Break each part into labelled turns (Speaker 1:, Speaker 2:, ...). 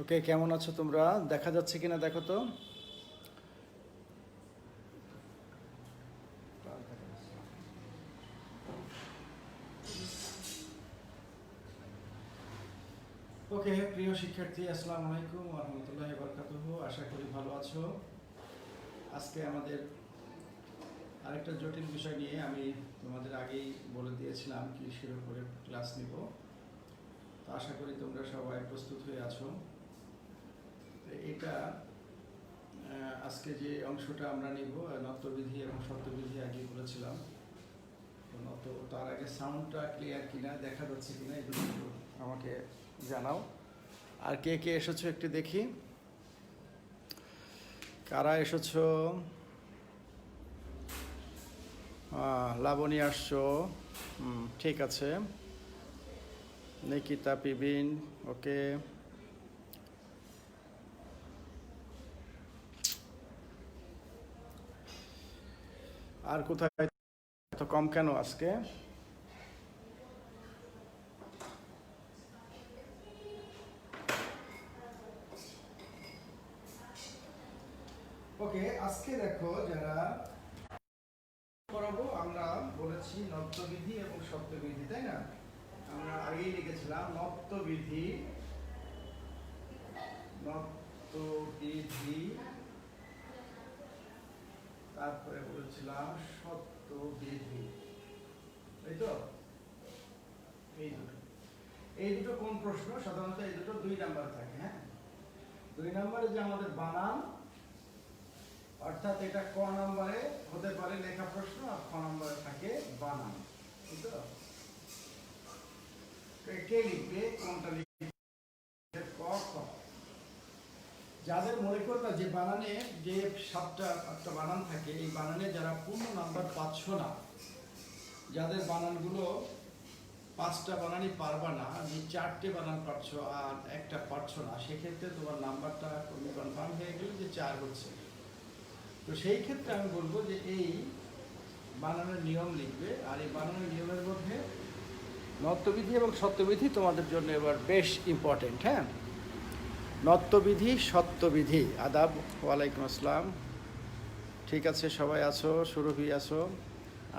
Speaker 1: ওকে, কেমন আছো তোমরা? দেখা যাচ্ছে কিনা দেখো তো। ওকে, প্রিয় শিক্ষার্থী, আসসালামু আলাইকুম ওয়া রাহমাতুল্লাহি ওয়া বারাকাতুহু। আশা করি ভালো আছো। আজকে আমাদের আরেকটা জটিল বিষয় নিয়ে, আমি তোমাদের আগেই বলে দিয়েছিলাম কৃষির উপরে ক্লাস নিব। তো আশা করি তোমরা সবাই প্রস্তুত হয়ে আছো। এটা আজকে যে অংশটা আমরা নিব, নত্যবিধি এবং সত্যবিধি আগে বলেছিলাম। তো তার আগে সাউন্ডটা ক্লিয়ার কিনা, দেখা যাচ্ছে কিনা, এগুলো আমাকে জানাও। আর কে কে এসেছো একটু দেখি, কারা এসেছো। লাবণী আসছো, ঠিক আছে। নিকিতা, পিবিন, ওকে। আর কোথায় এত কম কেন আজকে? ওকে, আজকে দেখো যারা পড়াবো, আমরা বলেছি নত্যবিধি এবং সত্যবিধি, তাই না? আমরা আগেই লিখেছিলাম নত্যবিধি, নত্যবিধি, তারপরে বলেছিলাম সত্যবিধি, তাই তো? এই দুটো কোন প্রশ্ন? সাধারণত এই দুটো 2 নাম্বার থাকে। হ্যাঁ, 2 নাম্বারে যে আমাদের বানান, অর্থাৎ এটা ক নাম্বারে হতে পারে লেখা প্রশ্ন, আর খ নাম্বারে থাকে বানান, তাই তো? কে লিখবে, কোনটা লিখবে? ক, খ। যাদের মনে করবে যে বানানে যে 7টা বানান থাকে, এই বানানে যারা পূর্ণ নাম্বার পাচ্ছ না, যাদের বানানগুলো 5টা বানানই পারবা না, যে 4টে বানান পারছো আর একটা পারছো না, সেক্ষেত্রে তোমার নাম্বারটা কনফার্ম হয়ে গেল যে 4 হচ্ছে। তো সেই ক্ষেত্রে আমি বলবো যে এই বানানের নিয়ম লিখবে। আর এই বানানের নিয়মের মধ্যে নত্যবিধি এবং সত্যবিধি তোমাদের জন্য এবার বেশ ইম্পর্টেন্ট। হ্যাঁ, নত্যবিধি, সত্যবিধি। আদাব, ওয়ালাইকুম আসসালাম। ঠিক আছে, সবাই আছো? সুরভি আছো?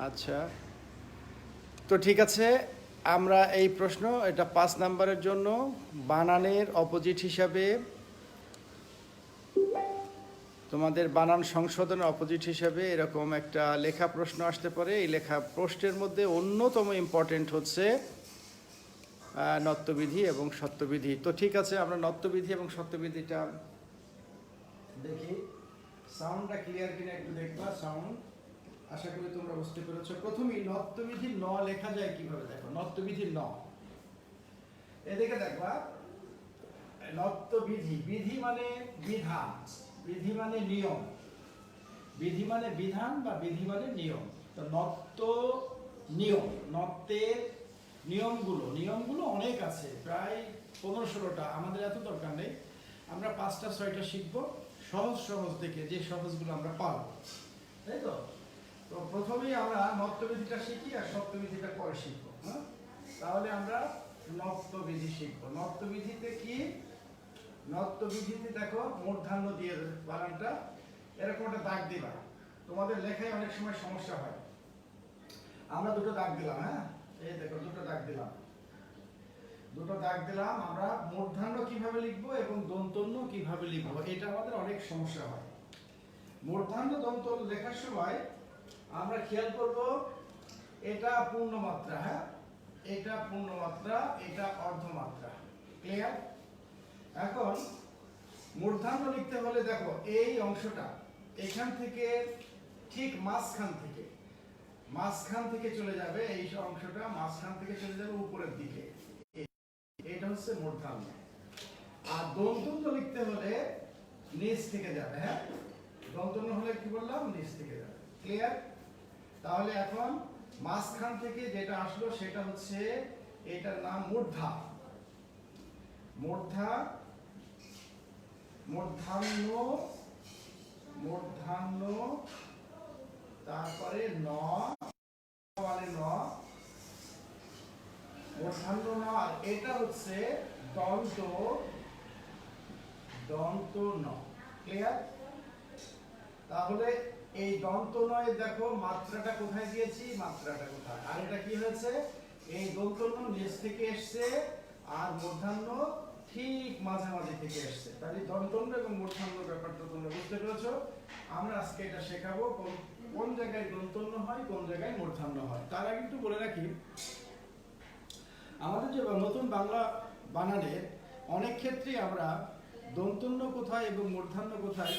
Speaker 1: আচ্ছা, তো ঠিক আছে। আমরা এই প্রশ্ন, এটা 5 নাম্বারের জন্য বানানের অপোজিট হিসাবে, তোমাদের বানান সংশোধনের অপোজিট হিসাবে এরকম একটা লেখা প্রশ্ন আসতে পারে। এই লেখা প্রশ্নের মধ্যে অন্যতম ইম্পর্টেন্ট হচ্ছে নত্যবিধি এবং সত্যবিধি। তো ঠিক আছে, আমরা নত্যবিধি এবং সত্যবিধিটা দেখি। সাউন্ডটা ক্লিয়ার কিনা একটু দেখবা। সাউন্ড, আশা করি তোমরা বুঝতে পেরেছো। প্রথমেই নত্যবিধি ন লেখা যায় কিভাবে দেখো। নত্যবিধি ন, এদিকে দেখবা। নত্যবিধি, বিধি মানে বিধান, বিধি মানে নিয়ম, বিধি মানে বিধান বা বিধি মানে নিয়ম। তো নত্য নিয়ম, নত্যের নিয়মগুলো অনেক আছে, প্রায় 15-16টা। আমাদের এত দরকার নেই, আমরা 5টা-6টা শিখবো সহজ থেকে, যে সহজগুলো আমরা পারবো, তাই তো? তো প্রথমেই আমরা নত্যবিধিটা শিখি আর সত্যবিধিটা পরে শিখবো। হ্যাঁ, তাহলে আমরা নত্যবিধি শিখবো। নত্যবিধিতে কি? নত্যবিধিতে দেখো মূর্ধন্য দিয়ে বানানটা এরকম একটা দাগ দিবা। তোমাদের লেখায় অনেক সময় সমস্যা হয়। আমরা দুটো দাগ দিলাম। হ্যাঁ, এই দেখো দুটো দাগ দিলাম, দুটো দাগ দিলাম। আমরা মূর্ধন্য কিভাবে লিখবো এবং দন্তন্য কিভাবে লিখবো, এটা আমাদের অনেক সমস্যা হয়। মূর্ধন্য দন্তন্য লেখার সময় আমরা খেয়াল করব, এটা পূর্ণমাত্রা, হ্যাঁ, এটা পূর্ণমাত্রা, এটা অর্ধমাত্রা। ক্লিয়ার? এখন মূর্ধন্য লিখতে হলে দেখো এই অংশটা এখান থেকে ঠিক মাঝখান থেকে চলে যাবে, এই অংশটা মাঝখান থেকে চলে যাবে উপরের দিকে, এটা হচ্ছে মূর্ধন্য। আর দন্তন্য লিখতে হলে নিচ থেকে যাবে। হ্যাঁ, দন্তন্য হলে কি বললাম, নিচ থেকে যাবে। ক্লিয়ার? তাহলে এখন মাঝখান থেকে যেটা আসলো সেটা হচ্ছে, এটার নাম মূর্ধা। মূর্ধান্য, তারপরে ন মানে ন, মূর্ধান্য ন। আর এটা হচ্ছে দন্ত ন। ক্লিয়ার? তাহলে এই দন্ত নয় দেখো মাত্রাটা কোথায় দিয়েছি, মাত্রাটা কোথায়, আর এটা কি হয়েছে, এই দন্ত ন নিচ থেকে এসছে আর মূর্ধান্য ঠিক মাঝামাঝি থেকে এসছে। তাহলে দন্তন্য এবং মূর্ধান্য ব্যাপারটা তোমরা বুঝতে পেরেছো। আমরা আজকে এটা শেখাবো কোন জায়গায় দন্তন্য হয়, কোন জায়গায় মূর্ধান্য হয়। তার আগে একটু বলে রাখি, আমাদের যে নতুন বাংলা বানানের অনেক ক্ষেত্রেই আমরা দন্তন্য কোথায় এবং মূর্ধান্য কোথায়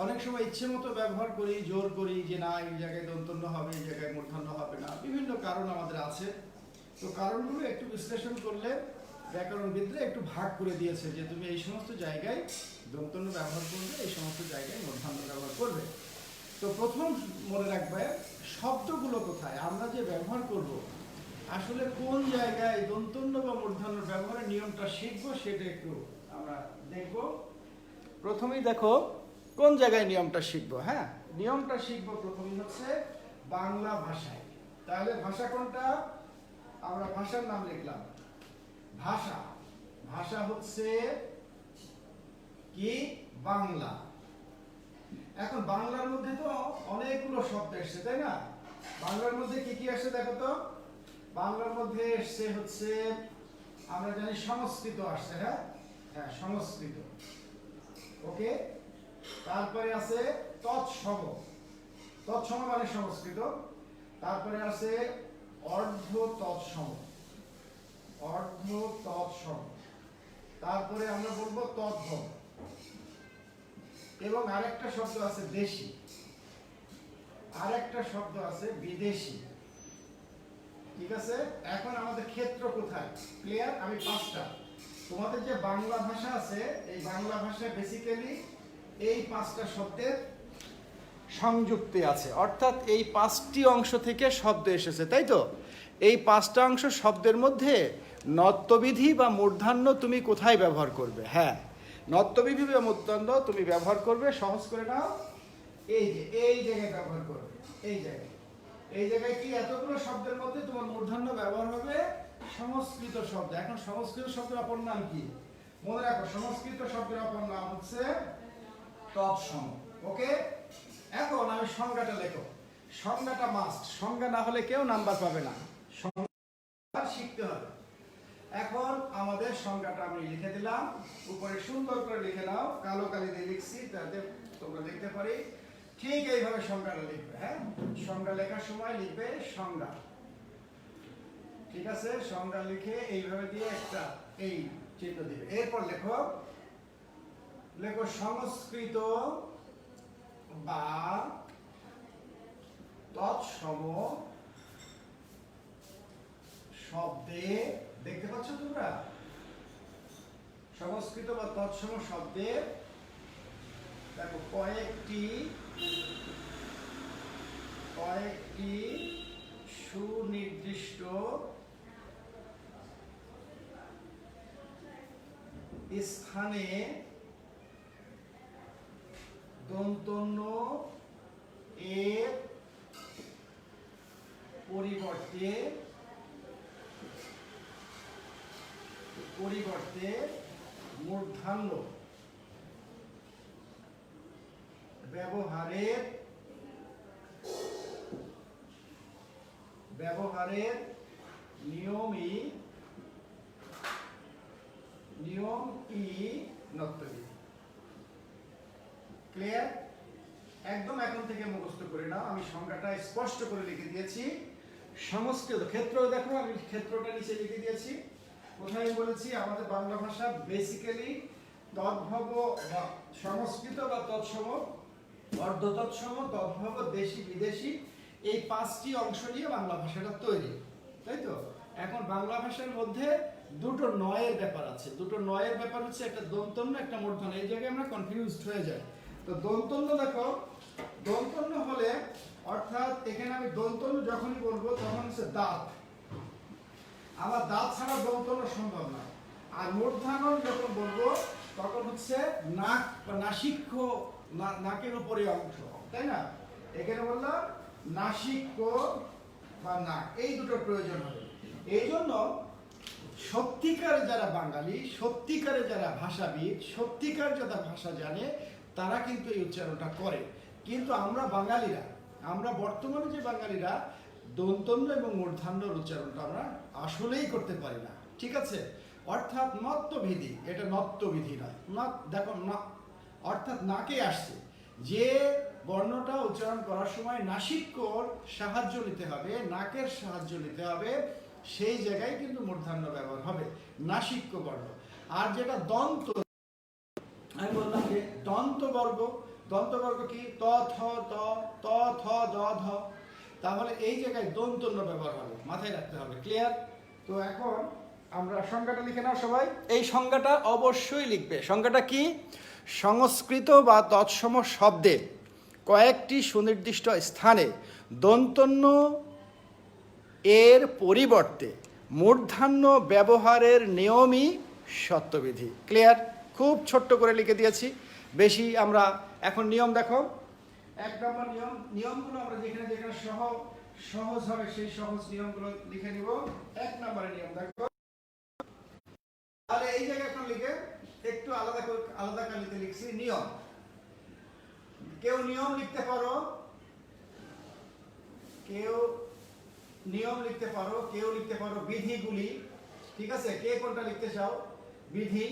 Speaker 1: অনেক সময় ইচ্ছে মতো ব্যবহার করি, জোর করি যে না এই জায়গায় দন্তন্য হবে, এই জায়গায় মূর্ধান্য হবে না। বিভিন্ন কারণ আমাদের আছে। তো কারণগুলো একটু বিশ্লেষণ করলে ব্যাকরণবিদরা একটু ভাগ করে দিয়েছে যে তুমি এই সমস্ত জায়গায় দন্তন্য ব্যবহার করবে, এই সমস্ত জায়গায় মূর্ধান্য ব্যবহার করবে। তো প্রথম মনে রাখবে শব্দগুলো কোথায় আমরা যে ব্যবহার করব, আসলে কোন জায়গায় দন্তন্য বা মূর্ধন্য ব্যবহারের নিয়মটা শিখবো সেটা একটু আমরা দেখব। প্রথমেই দেখো কোন জায়গায় নিয়মটা শিখবো। হ্যাঁ, নিয়মটা শিখবো প্রথমেই হচ্ছে বাংলা ভাষায়। তাহলে ভাষা কোনটা, আমরা ভাষার নাম লিখলাম ভাষা হচ্ছে কি, বাংলা। এখন বাংলার মধ্যে তো অনেকগুলো শব্দ এসছে, তাই না? বাংলার মধ্যে কি কি আসছে দেখো তো। বাংলার মধ্যে এসছে হচ্ছে, আমরা জানি সংস্কৃত আসছে। হ্যাঁ, সংস্কৃত। ওকে, তারপরে আছে তৎসম মানে সংস্কৃত। তারপরে আছে অর্ধ তৎসম। তারপরে আমরা বলবো তদ্ভব, এবং আরেকটা শব্দ আছে দেশি, আরেকটা শব্দ আছে বিদেশি। ঠিক আছে? এখন আমাদের ক্ষেত্র কোথায়, ক্লিয়ার? আমি পাঁচটা, তোমাদের যে বাংলা ভাষা আছে এই বাংলা ভাষায় বেসিক্যালি এই পাঁচটা শব্দের সংযুক্তি আছে, অর্থাৎ এই পাঁচটি অংশ থেকে শব্দ এসেছে, তাই তো? এই পাঁচটা অংশ শব্দের মধ্যে নত্যবিধি বা মূর্ধান্য তুমি কোথায় ব্যবহার করবে? হ্যাঁ, নত্যবিধি বা মূর্ধান্য তুমি ব্যবহার করবে, সহজ করে নাও, এই জায়গায় ব্যবহার করবে। এই জায়গায় কি এতগুলো শব্দের মধ্যে তোমার মূর্ধন্য ব্যবহার হবে সংস্কৃত শব্দ। এখন সংস্কৃত শব্দের অপর নাম কি মনে রাখো, সংস্কৃত শব্দের অপর নাম হচ্ছে তৎসম। ওকে, এখন আমি সংজ্ঞাটা লেখো, সংজ্ঞাটা মাস্ট, সংজ্ঞা না হলে কেউ নাম্বার পাবে না, সংজ্ঞা শিখতে হবে। এখন আমাদের সংজ্ঞাটা আমি লিখে দিলাম, উপরে সুন্দর করে লিখে নাও, কালো কালি দিয়ে লিখছি যাতে তোমরা দেখতে পারি। ঠিক এইভাবে সংজ্ঞাটা লিখবে। হ্যাঁ, সংজ্ঞা লেখার সময় লিখবে সংজ্ঞা। ঠিক আছে, সংজ্ঞা লিখে এইভাবে দিয়ে একটা এই চিহ্ন দিবে। এরপর লেখো সংস্কৃত বা তৎসম শব্দে, দেখতে পাচ্ছ তোমরা, সংস্কৃত বা তৎসম শব্দে দেখো কয়েকটি সুনির্দিষ্ট স্থানে দন্তন্য এর পরিবর্তে মূর্ধন্য ব্যবহারের নিয়মই নত্যবিধি। ক্লিয়ার? একদম এখন থেকে মুখস্থ করে নাও, আমি সংজ্ঞাটা স্পষ্ট করে লিখে দিয়েছি। সংস্কৃত ক্ষেত্র দেখো, আমি ক্ষেত্রটা নিচে লিখে দিয়েছি। কোথায় বলেছি আমাদের বাংলা ভাষা বেসিক্যালি তদ্ভব বা সংস্কৃত বা তৎসম, অর্ধ তৎসম, তদ্ভব, দেশি বিদেশি, এই 5টি অংশ নিয়ে বাংলা ভাষাটা তৈরি, তাই তো? এখন বাংলা ভাষার মধ্যে দুটো নয়ের ব্যাপার আছে। দুটো নয়ের ব্যাপার হচ্ছে একটা দন্তন্য, একটা মূর্ধন্য। এই জায়গায় আমরা কনফিউজড হয়ে যাই। তো দন্তন্য দেখো, দন্তন্য হলে অর্থাৎ এখানে আমি দন্তন্য যখনই বলবো তখন হচ্ছে দাঁত, আমার দাঁত ছাড়া দন্তন্য সম্ভব না। আর মূর্ধন্য যখন বলবো তখন হচ্ছে নাক বা নাসিক্য, নাকের উপরে অংশ, তাই না? এখানে বললাম নাসিক্য বা নাক, এই দুটো প্রয়োজন হবে। এই জন্য সত্যিকার যারা বাঙালি, সত্যিকারে যারা ভাষাবিদ, সত্যিকার যারা ভাষা জানে, তারা কিন্তু এই উচ্চারণটা করে। কিন্তু আমরা বাঙালিরা, আমরা বর্তমানে যে বাঙালিরা দন্তন্য এবং মূর্ধন্যর উচ্চারণটা আমরা আসলেই করতে পারি না, ঠিক আছে? অর্থাৎ নত্যবিধি, এটা নত্যবিধি নয়। নট দেখো না, অর্থাৎ নাকে আসছে, যে বর্ণটা উচ্চারণ করার সময় নাসিক্যর সাহায্য নিতে হবে, নাকের সাহায্য নিতে হবে, সেই জায়গায় কিন্তু মূর্ধন্য ব্যবহার হবে, নাসিক্য বর্ণ। আর যেটা দন্ত, আমি বললাম যে দন্তবর্গ, দন্তবর্গ কি? ত থ ত, ত থ দ ধ, তাহলে এই জায়গায় দন্তন্য ব্যবহার হবে, মাথায় রাখতে হবে। ক্লিয়ার? তো এখন আমরা সংজ্ঞাটা লিখে নাও সবাই। এই সংজ্ঞাটা অবশ্যই লিখবে। সংজ্ঞাটা কি? সংস্কৃত বা তৎসম শব্দে কয়েকটি সুনির্দিষ্ট স্থানে দন্তন্য এর পরিবর্তে মূর্ধন্য ব্যবহারের নিয়মই সত্যবিধি। ক্লিয়ার? খুব ছোট্ট করে লিখে দিয়েছি, বেশি আমরা এখন নিয়ম দেখো। 1 নম্বর নিয়ম, নিয়মগুলো আমরা যেখানে যেখানে সহজ হবে সেই সহজ নিয়মগুলো লিখে নিব। 1 নম্বরের নিয়ম দেখো, তাহলে এই জায়গায় এখন লিখে একটু আলাদা কালিতে লিখছি নিয়ম। কেউ নিয়ম লিখতে পারো, কেউ নিয়ম লিখতে পারো, কেউ লিখতে পারো বিধিগুলি, ঠিক আছে? কে কোনটা লিখতে চাও? বিধি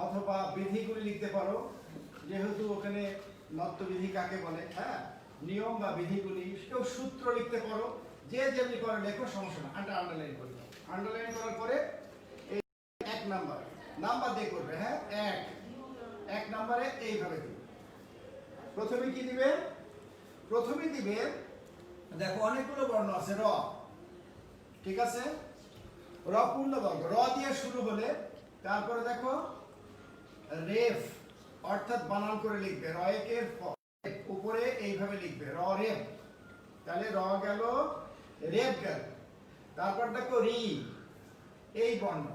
Speaker 1: অথবা বিধিগুলি লিখতে পারো, যেহেতু ওখানে নত্যবিধি কাকে বলে, হ্যাঁ, নিয়ম বা বিধিগুলি। কেউ সূত্র লিখতে পারো, যে যেমনি করে লেখো, সমস্যা না। আন্ডারলাইন করে দাও। আন্ডারলাইন করার পরে এই 1 নাম্বার দিয়ে করবে, হ্যাঁ, 1 নম্বরে এইভাবে দিবে। প্রথমে কি দিবে? প্রথমে দিবে, দেখো অনেকগুলো বর্ণ আছে, র, ঠিক আছে? র পূর্ণবর্গ, র দিয়ে শুরু হলে তারপরে দেখো রেফ, অর্থাৎ বানান করে লিখবে, র একের উপরে এইভাবে লিখবে, র রেফ, তাহলে র গেল, রেফ গেল। তারপর দেখো রি, এই বর্ণ,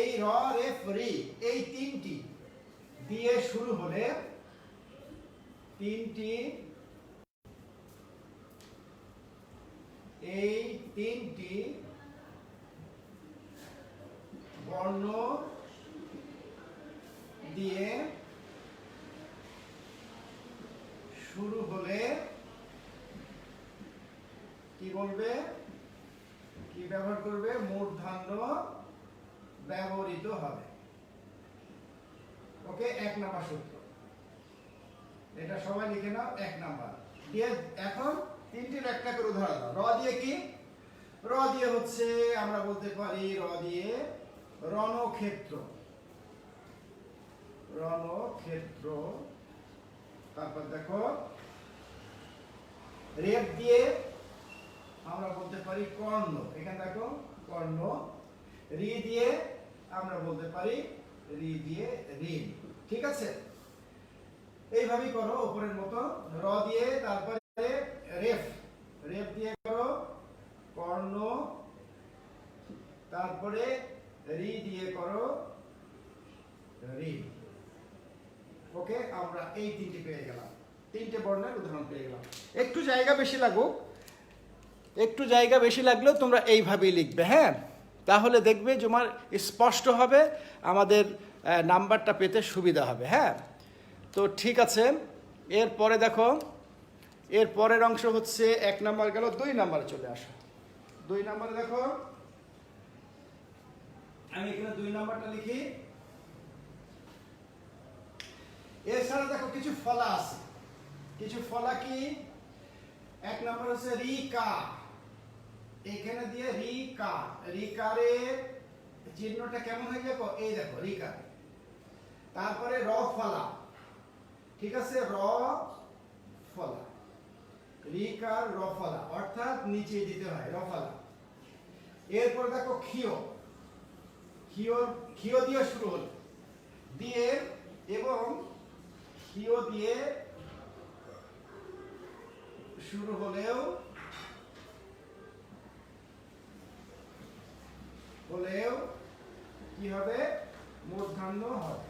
Speaker 1: এই র রেফ রি, এই 3টি দিয়ে শুরু হলে, 3টি, এই 3টি বর্ণ দিয়ে শুরু হলে কি বলবে? কি ব্যবহার করবে? মূর্ধন্য ব্যবহৃত হবে। ওকে, 1 নম্বর সূত্র, এটা সবাই লিখে নাও। 1 নম্বর দিয়ে এখন 3টির একটা করে উদাহরণ দাও। র দিয়ে কি? র দিয়ে হচ্ছে আমরা বলতে পারি, র দিয়ে রণক্ষেত্র, রণক্ষেত্র। তারপর দেখো রেফ দিয়ে আমরা বলতে পারি কর্ণ, এখানে দেখো কর্ণ। রি দিয়ে আমরা বলতে পারি, রি দিয়ে ঋণ, ঠিক আছে? এইভাবেই করো উপরের মতো। র দিয়ে তারপরে রেফ, রেফ দিয়ে করো কর্ণ, তারপরে রি দিয়ে করো ঋণ। ওকে, আমরা এই 3টি পেয়ে গেলাম, 3টে বর্ণের উদাহরণ পেয়ে গেলাম। একটু জায়গা বেশি লাগুক, একটু জায়গা বেশি লাগলেও তোমরা এইভাবেই লিখবে, হ্যাঁ? তাহলে দেখবে তোমার স্পষ্ট হবে, আমাদের নাম্বারটা পেতে সুবিধা হবে, হ্যাঁ? তো ঠিক আছে, এরপরে দেখো, এর পরের অংশ হচ্ছে 1 নম্বর গেল, 2 নম্বরে চলে আসো। 2 নম্বরে দেখো, আমি এখানে 2 নম্বরটা লিখি। এছাড়া দেখো কিছু ফলা আছে, কিছু ফলা কি? 1 নম্বর হচ্ছে রিকা, এখানে দিয়ে রিকা, রিকারের চিহ্নটা কেমন হয়ে যাবে, এই দেখো রিকার। তারপরে র ফলা, ঠিক আছে, র ফলা, রিকার র ফলা, অর্থাৎ নিচে দিতে হয় র ফলা। এরপর দেখো ক্ষিয়, ক্ষিয় দিয়ে শুরু হল, দিয়ে এবং ক্ষিয় দিয়ে শুরু হলেও কি হবে, মূর্ধন্য হবে।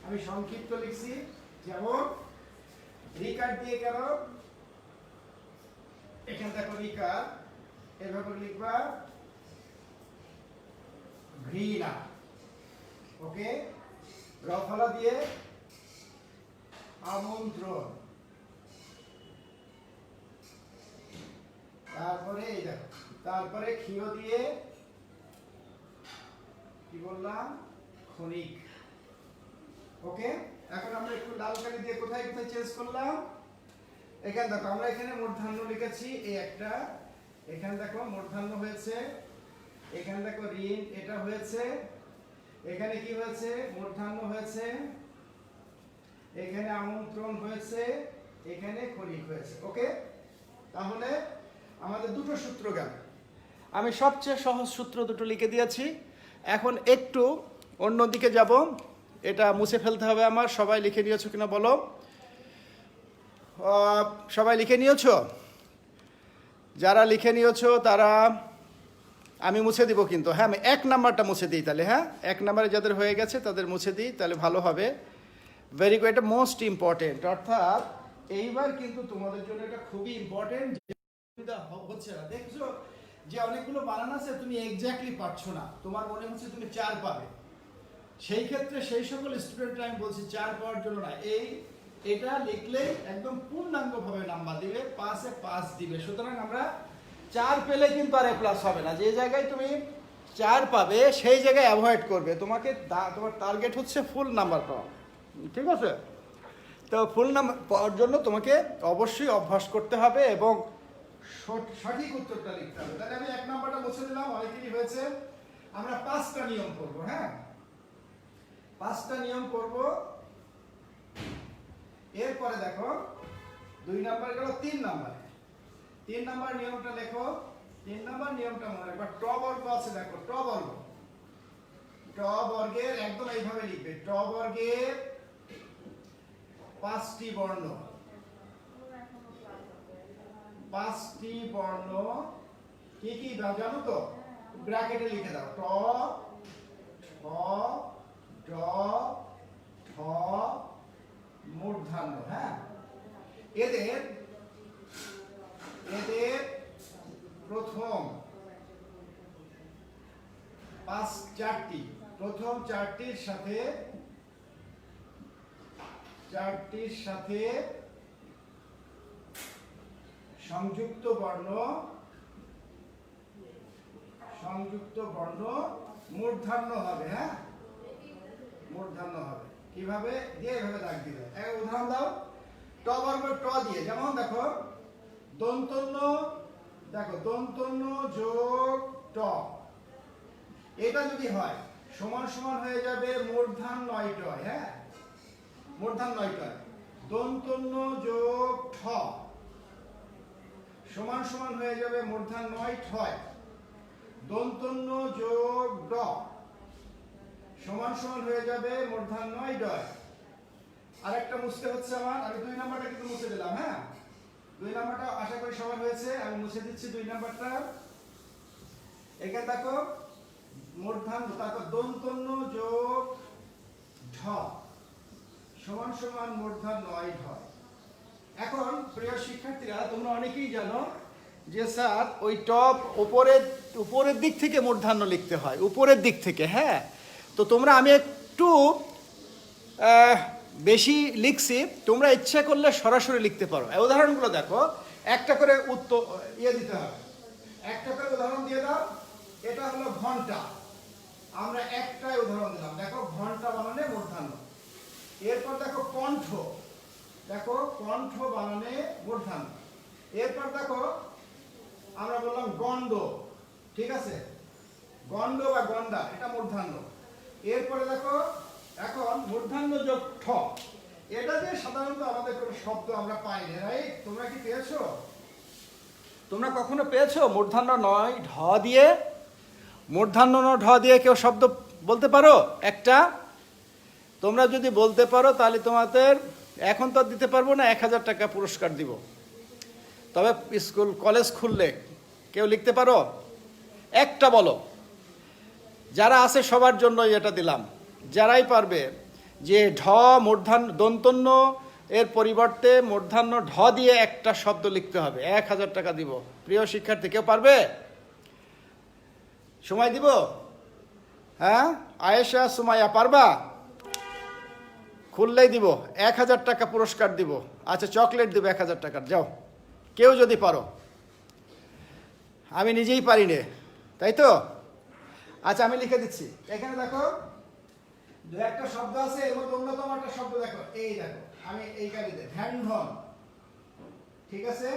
Speaker 1: আমি সংক্ষিপ্ত লিখছি, যেমন রিকার দিয়ে কেন, এখানে দেখো রিকার, এভাবে লিখবা ঘৃণা, ওকে। রফলা দিয়ে আমন্ত্রণ, তারপরে এই দেখো, তারপরে ক্ষীয় দিয়ে কি বললাম, ক্ষণিক, ওকে। এখন আমরা একটু লাল কালি দিয়ে কোথায় কোথায় চেঞ্জ করলাম, এখানে দেখো আমরা এখানে মূর্ধন্য লিখেছি, এই একটা, এখানে দেখো মূর্ধন্য হয়েছে, এখানে দেখো ঋণ এটা হয়েছে, এখানে কি হয়েছে, মূর্ধন্য হয়েছে, এখানে আমন্ত্রণ হয়েছে, এখানে ক্ষণিক হয়েছে, ওকে। তাহলে আমাদের দুটো সূত্র গেল। আমি সবচেয়ে সহজ সূত্র দুটো লিখে দিয়েছি। এখন একটু অন্যদিকে যাব, এটা মুছে ফেলতে হবে আমার। সবাই লিখে নিয়েছো কিনা বলো, সবাই লিখে নিয়েছো? যারা লিখে নিয়েছো তারা, আমি মুছে দিব কিন্তু, হ্যাঁ আমি 1 নাম্বারটা মুছে দিই তাহলে, হ্যাঁ 1 নাম্বারে যাদের হয়ে গেছে তাদের মুছে দিই, তাহলে ভালো হবে। ভেরি গুড, এটা মোস্ট ইম্পর্টেন্ট, অর্থাৎ এইবার কিন্তু তোমাদের জন্য এটা খুবই ইম্পর্টেন্ট। হচ্ছে না, দেখছো যে অনেকগুলো বানান আছে তুমি এক্স্যাক্টলি পারছো না, তোমার মনে হচ্ছে তুমি 4 পাবে, সেই ক্ষেত্রে সেই সকল স্টুডেন্টরা আমি বলছি 4 পাওয়ার জন্য না, এটা লিখলে একদম পূর্ণাঙ্গভাবে নাম্বার দিবে, 5-এ 5 দিবে। সুতরাং আমরা 4 পেলে কিন্তু আর A+ হবে না, যে জায়গায় তুমি 4 পাবে সেই জায়গায় অ্যাভয়েড করবে, তোমার টার্গেট হচ্ছে ফুল নাম্বার পাওয়া, ঠিক আছে। তো ফুল নাম্বার পাওয়ার জন্য তোমাকে অবশ্যই অভ্যাস করতে হবে এবং সঠিক উত্তরটা লিখতে হবে। তাহলে আমি 1 নাম্বারটা মুছে দিলাম, অনেকেরই হয়েছে। আমরা 5টা নিয়ম করব, হ্যাঁ 5টা নিয়ম করব। এরপরে দেখো 2 নাম্বার গেল, 3 নাম্বারে 3 নাম্বার নিয়মটা লেখো। 3 নাম্বার নিয়মটা মনে রাখবা, ট বর্গ আছে দেখো, ট বর্গের একদম এইভাবে লিখবে, ট বর্গের 5টি বর্ণ, 5টি বর্ণ কি কি জানো তো, ব্র্যাকেটে লিখে দাও, ট, ঠ, ড, ঠ, মূর্ধন্য, হ্যাঁ। এদের প্রথম 4টি, প্রথম 4টির সাথে সংযুক্ত বর্ণ মূর্ধন্য হবে, হ্যাঁ মূর্ধন্য হবে। কিভাবে দিয়ে, এভাবে দাগ দিবে। এক উদাহরণ দাও, ট বর্গ ট দিয়ে, যেমন দেখো দন্তন্য, দেখো দন্তন্য যোগ ট, এটা যদি হয় সমান সমান হয়ে যাবে মূর্ধন্য ট, হ্যাঁ মূর্ধন্য ট। দন্তন্য যোগ ঠ সমান সমান হয়ে যাবে মূর্ধন্য ঠ। দন্তন্য যোগ ড সমান সমান হয়ে যাবে মূর্ধন্য ড। আরেকটা মুছতে হচ্ছে আমার, আমি 2 নাম্বারটা কিন্তু মুছে দিলাম, হ্যাঁ 2 নাম্বারটা আশা করি সবার হয়েছে, আমি মুছে দিচ্ছি 2 নাম্বারটা। এখানে দেখো মূর্ধন্য, তারপর দন্তন্য যোগ ঢ সমান সমান মূর্ধন্য ঢ। এখন প্রিয় শিক্ষার্থীরা, তোমরা অনেকেই জানো যে স্যার ওই টপ উপরের দিক থেকে মূর্ধন্য লিখতে হয়, উপরের দিক থেকে, হ্যাঁ। তো তোমরা, আমি একটু বেশি লিখছি, তোমরা ইচ্ছা করলে সরাসরি লিখতে পারো। উদাহরণগুলো দেখো, একটা করে উত্তর দিতে হবে, একটা করে উদাহরণ দিয়ে দাও। এটা হলো ঘন্টা, আমরা একটাই উদাহরণ দিলাম, দেখো ঘন্টা বানানে মূর্ধন্য। এরপর দেখো কণ্ঠ, দেখো কণ্ঠ বানানে মূর্ধন্য। এরপর দেখো আমরা বললাম গণ্ড, ঠিক আছে গন্ড বা গন্ডা, এটা মূর্ধন্য। এরপরে দেখো এখন মূর্ধন্য যোগ ঠ, এটা যে সাধারণত আমাদের কোনো শব্দ আমরা পাই না, রাইট? তোমরা কি পেয়েছো? তোমরা কখনো পেয়েছো মূর্ধন্য নয় ঢ দিয়ে, মূর্ধন্য ন ঢ দিয়ে কেউ শব্দ বলতে পারো একটা? তোমরা যদি বলতে পারো তাহলে তোমাদের এখন তো দিতে পারবো না, 1000 টাকা পুরস্কার দিব। তবে স্কুল কলেজ খুললে কেউ লিখতে পারো? একটা বলো। যারা আছে সবার জন্য এটা দিলাম, যারাই পারবে যে ঢ মূর্ধন্য দন্তন্য এর পরিবর্তে মূর্ধন্য ঢ দিয়ে একটা শব্দ লিখতে হবে, 1000 টাকা দিব। প্রিয় শিক্ষার্থী, কেউ পারবে? সময় দিব? হ্যাঁ, আয়েশা সুমাইয়া পারবা? খুললেই দিব, 1000 টাকা পুরস্কার দিব। আচ্ছা, চকলেট দিব 1000 টাকার, যাও কেউ যদি পারো। আমি নিজেই পারি নে, তাই তো? আচ্ছা, আমি লিখে দিচ্ছি। এখানে দেখো দু একটা শব্দ আছে, এর মধ্যে অন্যতম একটা শব্দ দেখো, এই দেখো আমি এই কালিতে ধ্যান ধন, ঠিক আছে?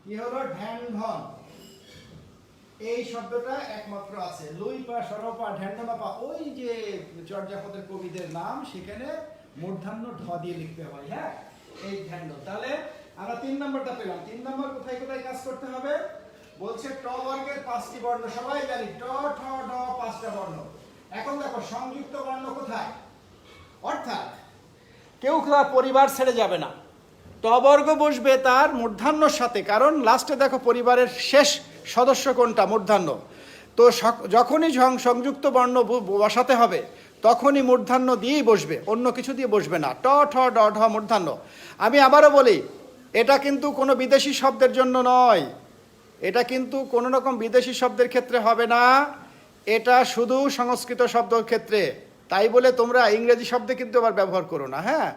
Speaker 1: কি হলো? ধ্যান ধন, এই শব্দটা একমাত্র আছে। লুই পা সরপা ঢ্যান্ডনাপা, ওই যে চর্যাপদের কবিদের নাম, সেখানে মূর্ধন্য ঢ দিয়ে লিখতে হয়। হ্যাঁ, এই ধ্যান। তাহলে আমরা 3 নম্বরটা পেলাম। 3 নম্বর কোথায় কোথায় কাজ করতে হবে বলছে? ট বর্গের 5টি বর্ণ, সবাই জানি ট ঠ ড 5টা বর্ণ। এখন দেখো সংযুক্ত বর্ণ কোথায়, অর্থাৎ কেউ পরিবার ছেড়ে যাবে না, ট বর্গ বসবে তার মূর্ধন্যর সাথে, কারণ লাস্টে দেখো পরিবারের শেষ সদস্য কোনটা? মূর্ধন্য। তো যখনই সংযুক্ত বর্ণ বসাতে হবে তখনই মূর্ধন্য দিয়েই বসবে, অন্য কিছু দিয়ে বসবে না। ট ঠ ড ঢ মূর্ধন্য। আমি আবারও বলি, এটা কিন্তু কোনো বিদেশি শব্দের জন্য নয়, এটা কিন্তু কোনো রকম বিদেশি শব্দের ক্ষেত্রে হবে না, এটা শুধু সংস্কৃত শব্দের ক্ষেত্রে। তাই বলে তোমরা ইংরেজি শব্দে কিন্তু আবার ব্যবহার করো না। হ্যাঁ,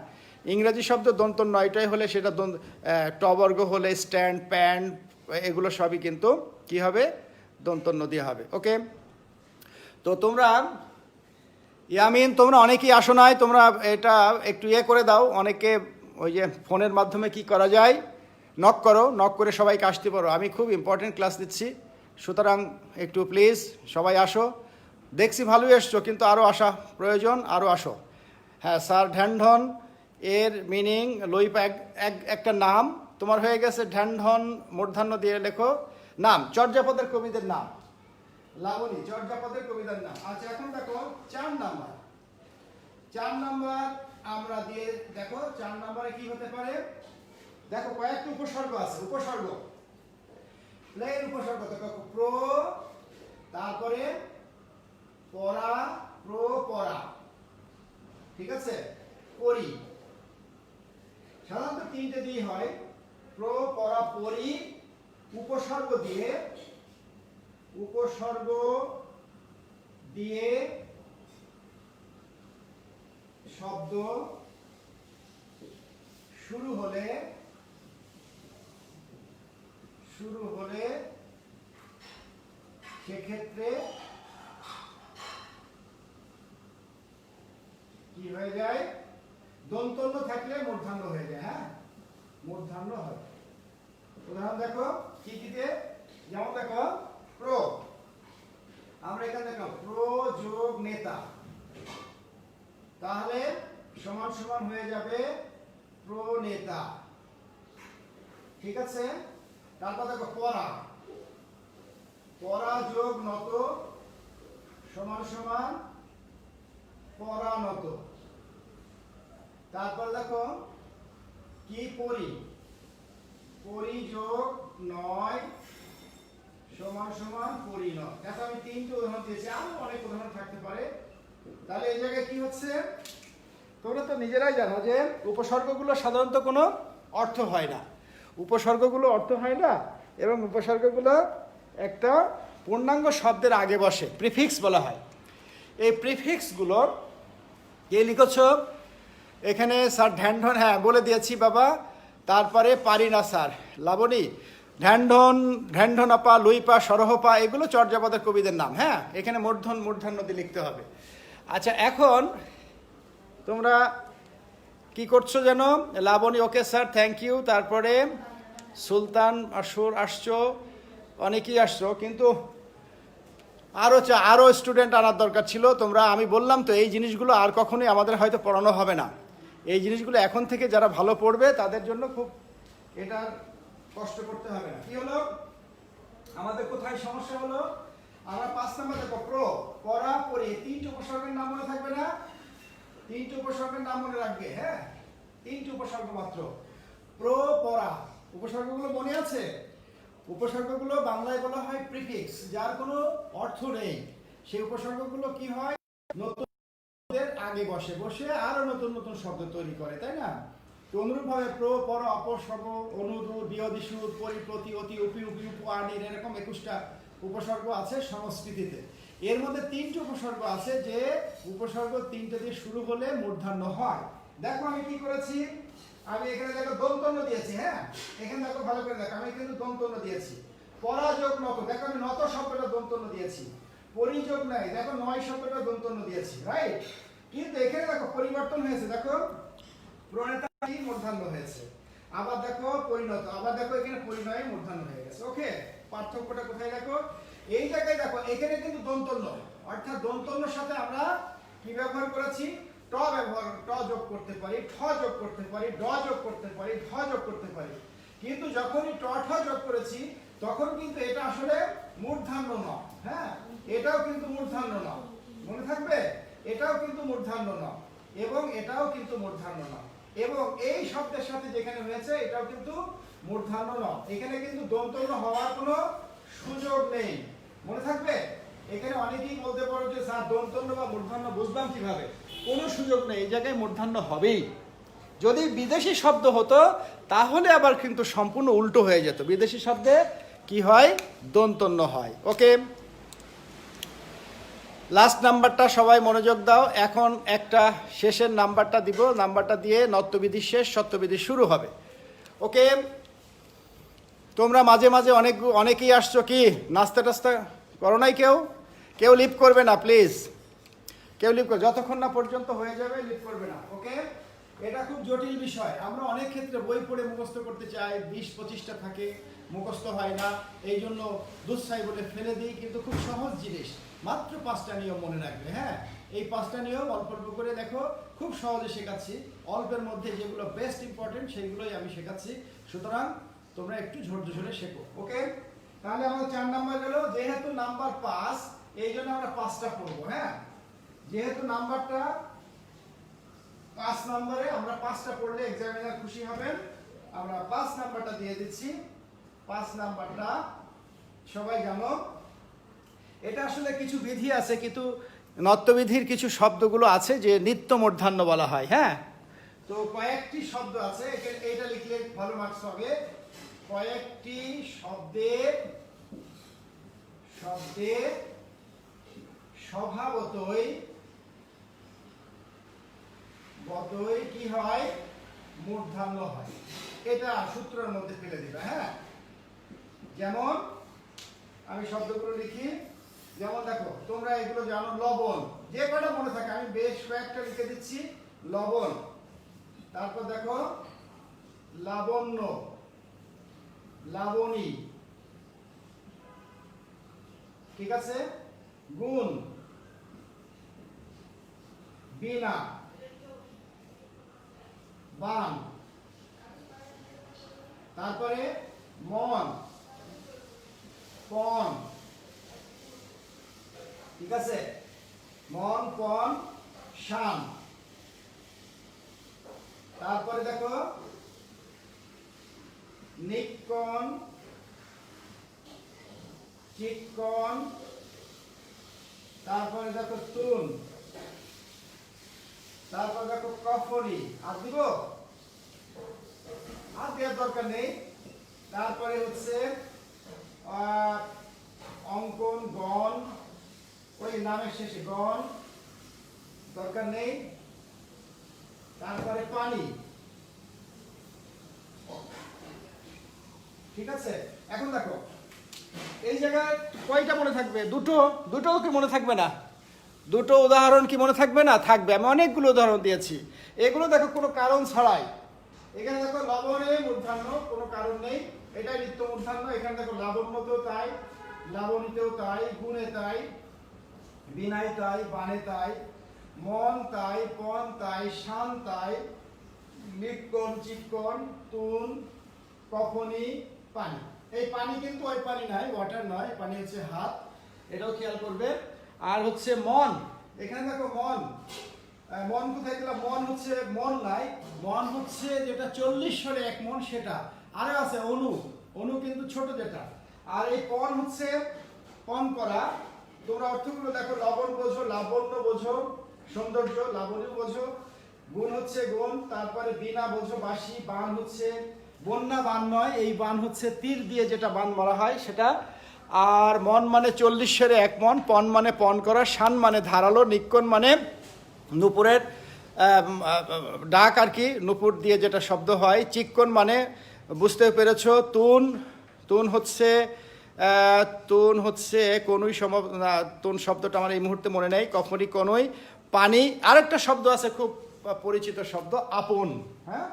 Speaker 1: ইংরেজি শব্দ দন্তন্য নয়টাই হলে সেটা ট বর্গ হলে স্ট্যান্ড, প্যান্ট, এগুলো সবই কিন্তু কি হবে? দন্তন্য দিয়ে হবে। ওকে, তো তোমরা ইয়ামিন, তোমরা অনেকেই আসো নাই, তোমরা এটা একটু করে দাও। অনেকে ওই যে ফোনের মাধ্যমে কি করা যায়, নক করো, নক করে সবাইকে আসতে পারো। আমি খুব ইম্পর্টেন্ট ক্লাস দিচ্ছি, সুতরাং একটু প্লিজ সবাই আসো। দেখছি ভালোই এসছো, কিন্তু আরও আসা প্রয়োজন, আরও আসো। হ্যাঁ স্যার, ঢ্যানঢন এর মিনিং লইপা একটা নাম তোমার হয়ে গেছে। ঢ্যানঢন মূর্ধন্য দিয়ে লেখো। নাম চর্যাপদের কবিদের নাম, লাবণী চর্যাপদের কবিতার নাম। আচ্ছা, এখন দেখো 4 নাম্বার। 4 নাম্বার আমরা দিয়ে দেখো 4 নাম্বারে কি হতে পারে। দেখো কয়েকটা উপসর্গ আছে, উপসর্গ প্লেন উপসর্গ। দেখো প্র, তারপরে পরা, প্র পরা, ঠিক আছে? পরি, সাধারণত 3টে দিয়ে হয়, প্র পরা পরি। উপসর্গ দিয়ে, উপসর্গ দিয়ে শব্দ শুরু হলে সেক্ষেত্রে কি হয়ে যায়? দন্তন্য থাকলে মূর্ধন্য হয়ে যায়। হ্যাঁ, মূর্ধন্য হয়। উদাহরণ দেখো কি কি দিয়ে, যেমন দেখো প্র, আমরা এখানে দেখো প্র যোগ নেতা, তাহলে সমান সমান হয়ে যাবে প্রনেতা, ঠিক আছে? তারপর দেখো পরা, পরা যোগ নত সমান সমান পরানত। তারপর দেখো কি পরি, পরি যোগ নয় সমান সমান পরিণত। দেখো আমি 3টে উদাহরণ দিয়েছি, আরো অনেক উদাহরণ থাকতে পারে। তাহলে এই জায়গায় কি হচ্ছে, তোমরা তো নিজেরাই জানো যে উপসর্গগুলো সাধারণত কোনো অর্থ হয় না, উপসর্গগুলো অর্থ হয় না, এবং উপসর্গগুলো একটা পূর্ণাঙ্গ শব্দের আগে বসে, প্রিফিক্স বলা হয়। এই প্রিফিক্সগুলো কে লিখেছ এখানে? স্যার ঢ্যানঢন, হ্যাঁ বলে দিয়েছি বাবা। তারপরে পারি না স্যার, লাবণী ঢ্যানঢন, ঢ্যানঢনাপা, লুইপা, সরহপা, এগুলো চর্যাপদের কবিদের নাম। হ্যাঁ, এখানে মূর্ধন্য দিয়ে লিখতে হবে। আচ্ছা, এখন তোমরা কি করছো যেন? Laboni okay sir, thank you. তারপরে সুলতান আসর আসছো, অনেকেই আসছো, কিন্তু আরও স্টুডেন্ট আনার দরকার ছিল। আমি বললাম তো এই জিনিসগুলো আর কখনোই আমাদের হয়তো পড়ানো হবে না। এই জিনিসগুলো এখন থেকে যারা ভালো পড়বে তাদের জন্য খুব এটা কষ্ট করতে হবে না। কি হলো আমাদের কোথায় সমস্যা হলো? আমরা 5 নাম্বার দেখো পড়া পড়ে 3টে উপসর্গের নাম মনে থাকবে না? 3টে উপসর্গের নাম মনে রাখবে। হ্যাঁ, 3টে উপসর্গ মাত্র। পড়া উপসর্গগুলো মনে আছে? উপসর্গগুলো বাংলায় বলা হয় প্রিফিক্স, যার কোনো অর্থ নেই। সেই উপসর্গগুলো কি হয়? নতুনদের আগে বসে বসে আরো নতুন নতুন শব্দ তৈরি করে, তাই না? তো অনুরূপভাবে পর অপসর্গ, অনুরূপ, বিয়দিশু, পরিপ্রতি, অতি, উপি, উপি, উপআনির, এরকম 21টা উপসর্গ আছে সংস্কৃতিতে। এর মধ্যে 3টে উপসর্গ আছে যে উপসর্গ 3টে দিয়ে শুরু হলে মূর্ধন্য হয়। দেখো আমি কি করেছি, আমি এখানে দেখো দন্তন্য দিয়েছি। হ্যাঁ, এখানে দেখো ভালো করে দেখো, আমি কিন্তু দন্তন্য দিয়েছি। পরাযোগ নত, দেখো আমি নত শব্দটা দন্তন্য দিয়েছি। পরিযোগ নাই, দেখো নয় শব্দটা দন্তন্য দিয়েছি, রাইট? কিন্তু এখানে দেখো পরিবর্তন হয়েছে, দেখো প্রণেতা মূর্ধন্য হয়েছে। আবার দেখো পরিণত, আবার দেখো এখানে পরিণয়ে মূর্ধন্য হয়ে গেছে। ওকে, পার্থক্যটা কোথায় দেখো? এই জায়গায় দেখো, এখানে কিন্তু দন্তন্য, অর্থাৎ দন্তন্যর সাথে আমরা কি ব্যবহার করেছি? ট ব্যবহার, ট যোগ করতে পারি, ঠ যোগ করতে পারি, ড যোগ করতে পারি, ধ যোগ করতে পারি। কিন্তু যখনই ট ঠ যোগ করেছি তখন কিন্তু এটা আসলে মূর্ধন্য নয়। হ্যাঁ, এটাও কিন্তু মূর্ধন্য নয়, মনে থাকবে? এটাও কিন্তু মূর্ধন্য নয় এবং এটাও কিন্তু মূর্ধন্য নয়। এবং এই শব্দের সাথে যেখানে হয়েছে এটাও কিন্তু মূর্ধন্য নয়। এখানে কিন্তু দন্তন্য হওয়ার কোনো সুযোগ নেই, মনে থাকবে? এখানে অনেকেই বলতে পারো যে স্যার দন্তন্য বা মূর্ধন্য বুঝলাম কিভাবে? কোনো সুযোগ নেই, এই জায়গায় মূর্ধন্য হবেই। যদি বিদেশি শব্দ হতো তাহলে আবার কিন্তু সম্পূর্ণ উল্টো হয়ে যেত। বিদেশি শব্দে কি হয়? দন্তন্য হয়। ওকে, লাস্ট নাম্বারটা সবাই মনোযোগ দাও। এখন একটা শেষের নাম্বারটা দিব, নাম্বারটা দিয়ে নত্যবিধি শেষ, সত্যবিধি শুরু হবে। ওকে, তোমরা মাঝে মাঝে অনেকেই আসছো, কি নাস্তা টাস্তা করো নাই? কেউ লিভ করবে না প্লিজ, কেউ লিভ করবে যতক্ষণ না পর্যন্ত হয়ে যাবে, লিভ করবে না। ওকে, এটা খুব জটিল বিষয়। আমরা অনেক ক্ষেত্রে বই পড়ে মুখস্থ করতে চাই, 20-25টা থাকে, মুখস্থ হয় না, এই জন্য দুঃসাই বলে ফেলে দিই। কিন্তু খুব সহজ জিনিস, মাত্র 5টা নিয়ম মনে রাখবে। হ্যাঁ, এই 5টা নিয়ম অল্প অল্প করে দেখো, খুব সহজে শেখাচ্ছি। অল্পের মধ্যে যেগুলো বেস্ট ইম্পর্টেন্ট সেগুলোই আমি শেখাচ্ছি। সুতরাং তোমরা একটু ধৈর্য ধরে শেখো। ওকে, তাহলে আমাদের 4 নাম্বার গেল। যেহেতু নাম্বার 5, এই জন্য আমরা 5টা পড়বো। হ্যাঁ, যেহেতু নাম্বারটা 5 নম্বরে, আমরা 5টা পড়লে এক্সামিনার খুশি হবেন। আমরা 5 নাম্বারটা দিয়ে দিচ্ছি। 5 নাম্বারটা সবাই জানো, এটা আসলে কিছু বিধি আছে, কিন্তু নত্যবিধির কিছু শব্দগুলো আছে যে নিত্য মূর্ধন্য বলা হয়। হ্যাঁ, তো কয়েকটি শব্দ আছে, এইটা লিখলে ভালো মার্কস হবে। কয়েকটি শব্দের স্বভাবতই কি হয়? মূর্ধন্য হয়। এটা সূত্রের মধ্যে ফেলে দিবে। হ্যাঁ, যেমন আমি শব্দগুলো লিখি। যেমন দেখো, তোমরা এগুলো জানো, লবণ, যে কটা মনে থাকে আমি বেশ কয়েকটা লিখে দিচ্ছি। লবণ, তারপর দেখো লাবণ্য, লাবণী, ঠিক আছে? গুণ, বীণা, বান, তারপরে মন, পণ, ঠিক আছে? মন, পণ, শান। তারপরে দেখো নিকণ, চিকণ, তারপরে দেখো তুন, তারপরে দেখো কফরি। আর দিব? আর দেওয়ার দরকার নেই। তারপরে হচ্ছে অঙ্কন, গণ, ওই নামের শেষে গণ, দরকার নেই। তারপরে পানি, ঠিক আছে? এখন দেখো এই জায়গায় কয়টা মনে থাকবে? দুটো কি মনে থাকবে না? দুটো উদাহরণ কি মনে থাকবে না? থাকবে। আমি অনেকগুলো উদাহরণ দিয়েছি, এগুলো দেখো কোনো কারণ ছাড়াই। এখানে দেখো লবণে মূর্ধন্য, কোনো কারণ নেই, এটাই নিত্য মূর্ধন্য। এখানে দেখো লাবণ্য, তো তাই লাবণীতেও তাই, গুণে তাই, বিনায় তাই, বানে তাই, মন তাই, পণ তাই, শান তাই, লিক্ষণ, চিক্ষণ, তুন, কফনি, পানি। এই পানি কিন্তু ওই পানি নয়, ওয়াটার নয়, পানি হচ্ছে হাত, এটাও খেয়াল করবে। আর হচ্ছে মন, এখানে দেখো মন, মন কোথায় গেল? মন হচ্ছে মন নাই, মন হচ্ছে যেটা 40 স্বরে 1 মন সেটা। আরে আছে অনু, অনু কিন্তু ছোট যেটা। আর এই পণ হচ্ছে পণ করা। তোমরা অর্থগুলো দেখো, লবণ বোঝো, লাবণ্য বোঝো, সৌন্দর্য, লাবণ্য বোঝো। গুণ হচ্ছে গুণ, তারপরে বিনা বোঝো, বাসি। বান হচ্ছে বন্যা, বান নয়, এই বান হচ্ছে তীর দিয়ে যেটা বান মারা হয় সেটা। আর মন মানে 40 স্বরে 1 মন, পণ মানে পণ করা, শান মানে ধারালো, নিক্ষণ মানে নুপুরের ডাক আর কি, নুপুর দিয়ে যেটা শব্দ হয়। চিক্ষণ মানে বুঝতে পেরেছো, তুন, তুন হচ্ছে তুন হচ্ছে কনুই সম্ভব না, তুন শব্দটা আমার এই মুহূর্তে মনে নেই। কফনি, কনুই, পানি। আরেকটা শব্দ আছে খুব পরিচিত শব্দ, আপন। হ্যাঁ,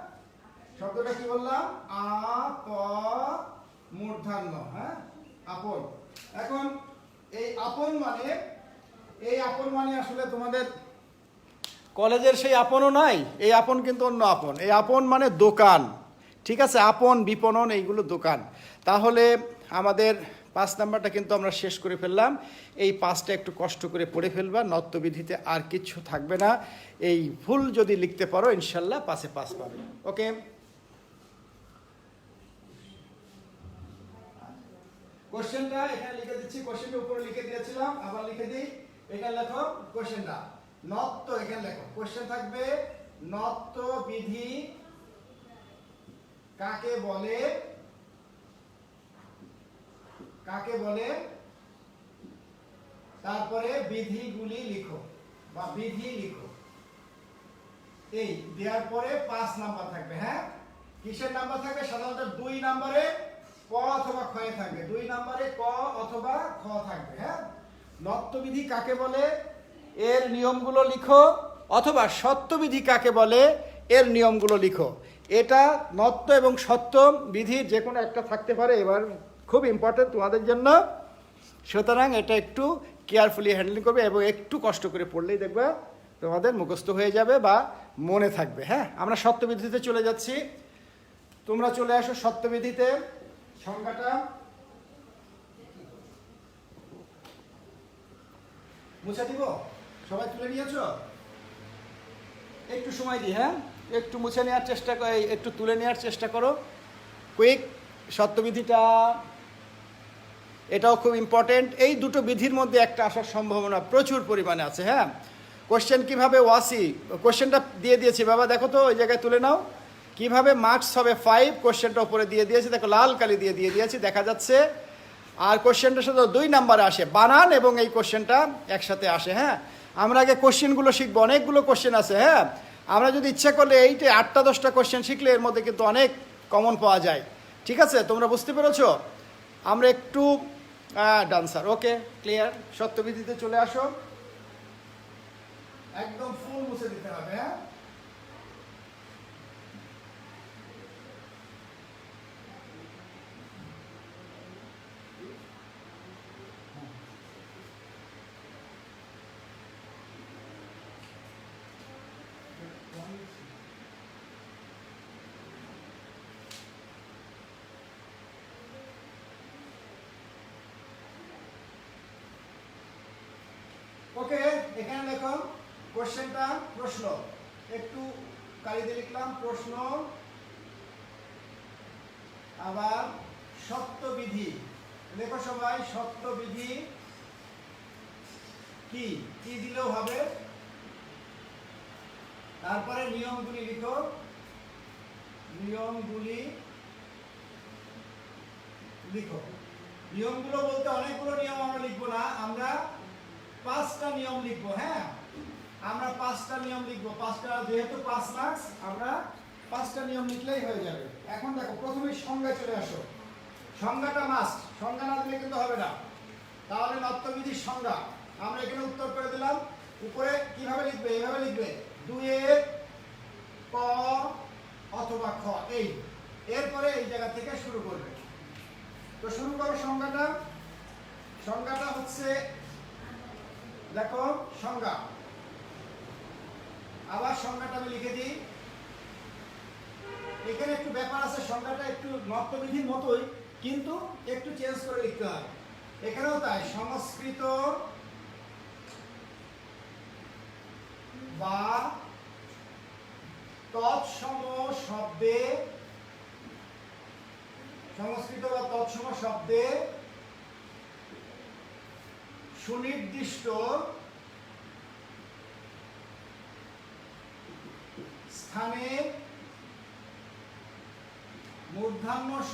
Speaker 1: শব্দটা কি বললাম? আ প মূর্ধন্য। হ্যাঁ, আপন। এখন এই আপন মানে, এই আপন মানে আসলে তোমাদের কলেজের সেই আপনও নাই, এই আপন কিন্তু অন্য আপন। এই আপন মানে দোকান, ঠিক আছে? আপন, বিপণন, এইগুলো দোকান। তাহলে আমাদের 5 নাম্বারটা কিন্তু আমরা শেষ করে ফেললাম। এই 5টা একটু কষ্ট করে পড়ে ফেলবা, নত্যবিধিতে আর কিছু থাকবে না। এই ভুল যদি লিখতে পারো ইনশাল্লাহ 5-এ 5 পাবে। ওকে, কোশ্চেনটা এখানে লিখে দিচ্ছি, কোশ্চেনটা উপরে লিখে দিয়েছিলাম, আবার লিখে দিই। এখানে লেখো কোশ্চেনটা, নত্য, এখানে লেখো কোশ্চেন থাকবে, নত্য বিধি কাকে বলে? কাকে বলে? তারপরে বিধিগুলি লিখো বা বিধি লিখো। এই দেওয়ার পরে 5 নাম্বার থাকবে। হ্যাঁ, কিসের নাম্বার থাকবে? সাধারণত 2 নম্বরে ক অথবা খ থাকবে, 2 নম্বরে ক অথবা খ থাকবে। হ্যাঁ, নত্যবিধি কাকে বলে এর নিয়মগুলো লিখো, অথবা সত্যবিধি কাকে বলে এর নিয়মগুলো লিখো। এটা নত্য এবং সত্য বিধি যে কোনো একটা থাকতে পারে, এবার খুব ইম্পর্টেন্ট তোমাদের জন্য। সুতরাং এটা একটু কেয়ারফুলি হ্যান্ডেলিং করবে এবং একটু কষ্ট করে পড়লেই দেখবা তোমাদের মুখস্থ হয়ে যাবে বা মনে থাকবে। হ্যাঁ, আমরা সত্যবিধিতে চলে যাচ্ছি, তোমরা চলে আসো সত্যবিধিতে। সংজ্ঞাটা মুছে দিব, সবাই তুলে নিয়েছো? একটু সময় দিই, হ্যাঁ, একটু মুছে নেওয়ার চেষ্টা করো, একটু তুলে নেওয়ার চেষ্টা করো কুইক। সত্যবিধিটা এটাও খুব ইম্পর্টেন্ট। এই দুটো বিধির মধ্যে একটা আসার সম্ভাবনা প্রচুর পরিমাণে আছে। হ্যাঁ, কোশ্চেন কিভাবে ওয়াসি, কোশ্চেনটা দিয়ে দিয়েছি বাবা, দেখো তো ওই জায়গায় তুলে নাও। কিভাবে মার্কস হবে 5, কোশ্চেনটা উপরে দিয়ে দিয়েছি, দেখো লাল কালি দিয়ে দিয়েছি, দেখা যাচ্ছে। আর কোশ্চেনটার সাথে 2 নম্বরে আসে, বানান এবং এই কোশ্চেনটা একসাথে আসে। হ্যাঁ, আমরা আগে কোশ্চেনগুলো শিখবো, অনেকগুলো কোশ্চেন আছে। হ্যাঁ, আমরা যদি ইচ্ছা করলে 8টা 10টা কোশ্চেন শিখলে এর মধ্যে কিন্তু অনেক কমন পাওয়া যায়। ঠিক আছে, তোমরা বুঝতে পেরেছো? আমরা একটু ডান্সার। ওকে, ক্লিয়ার। সত্যবিধিতে চলে আসো, একদম ফুল মুছে দিতে হবে। হ্যাঁ, ওকে, এখানে লেখো কোশ্চেনটা, প্রশ্ন একটু কালি দিয়ে লিখলাম, প্রশ্ন। আবার সত্যবিধি লেখো সবাই, সত্যবিধি কি কি দিলেও হবে। তারপরে নিয়মগুলি লিখো, নিয়মগুলি লিখো। নিয়মগুলো বলতে অনেকগুলো নিয়ম আমরা লিখবো না, আমরা 5টা নিয়ম লিখবো। হ্যাঁ, আমরা 5টা নিয়ম লিখবো, 5টা, যেহেতু 5 মার্কস, আমরা 5টা নিয়ম লিখলেই হয়ে যাবে। এখন দেখো প্রথমেই সংজ্ঞায় চলে আসো, সংজ্ঞাটা মাস্ট, সংজ্ঞা না দিলে কিন্তু হবে না। তাহলে নত্যবিধির সংজ্ঞা আমরা এখানে উত্তর করে দিলাম। উপরে কিভাবে লিখবে? এইভাবে লিখবে, 2-এর ক অথবা খ, এই এরপরে এই জায়গা থেকে শুরু করবে। তো শুরু করো সংজ্ঞাটা। সংজ্ঞাটা হচ্ছে, দেখো সংজ্ঞা, আবার সংজ্ঞাটা আমি লিখে দিই। এখানে একটু ব্যাপার আছে, সংজ্ঞাটা একটু নত্যবিধির মতোই, কিন্তু একটু চেঞ্জ করে লিখতে হয়। এখানেও তাই, সংস্কৃত বা তৎসম শব্দে, সংস্কৃত বা তৎসম শব্দে সুনির্দিষ্ট স্থানে মূর্ধন্য স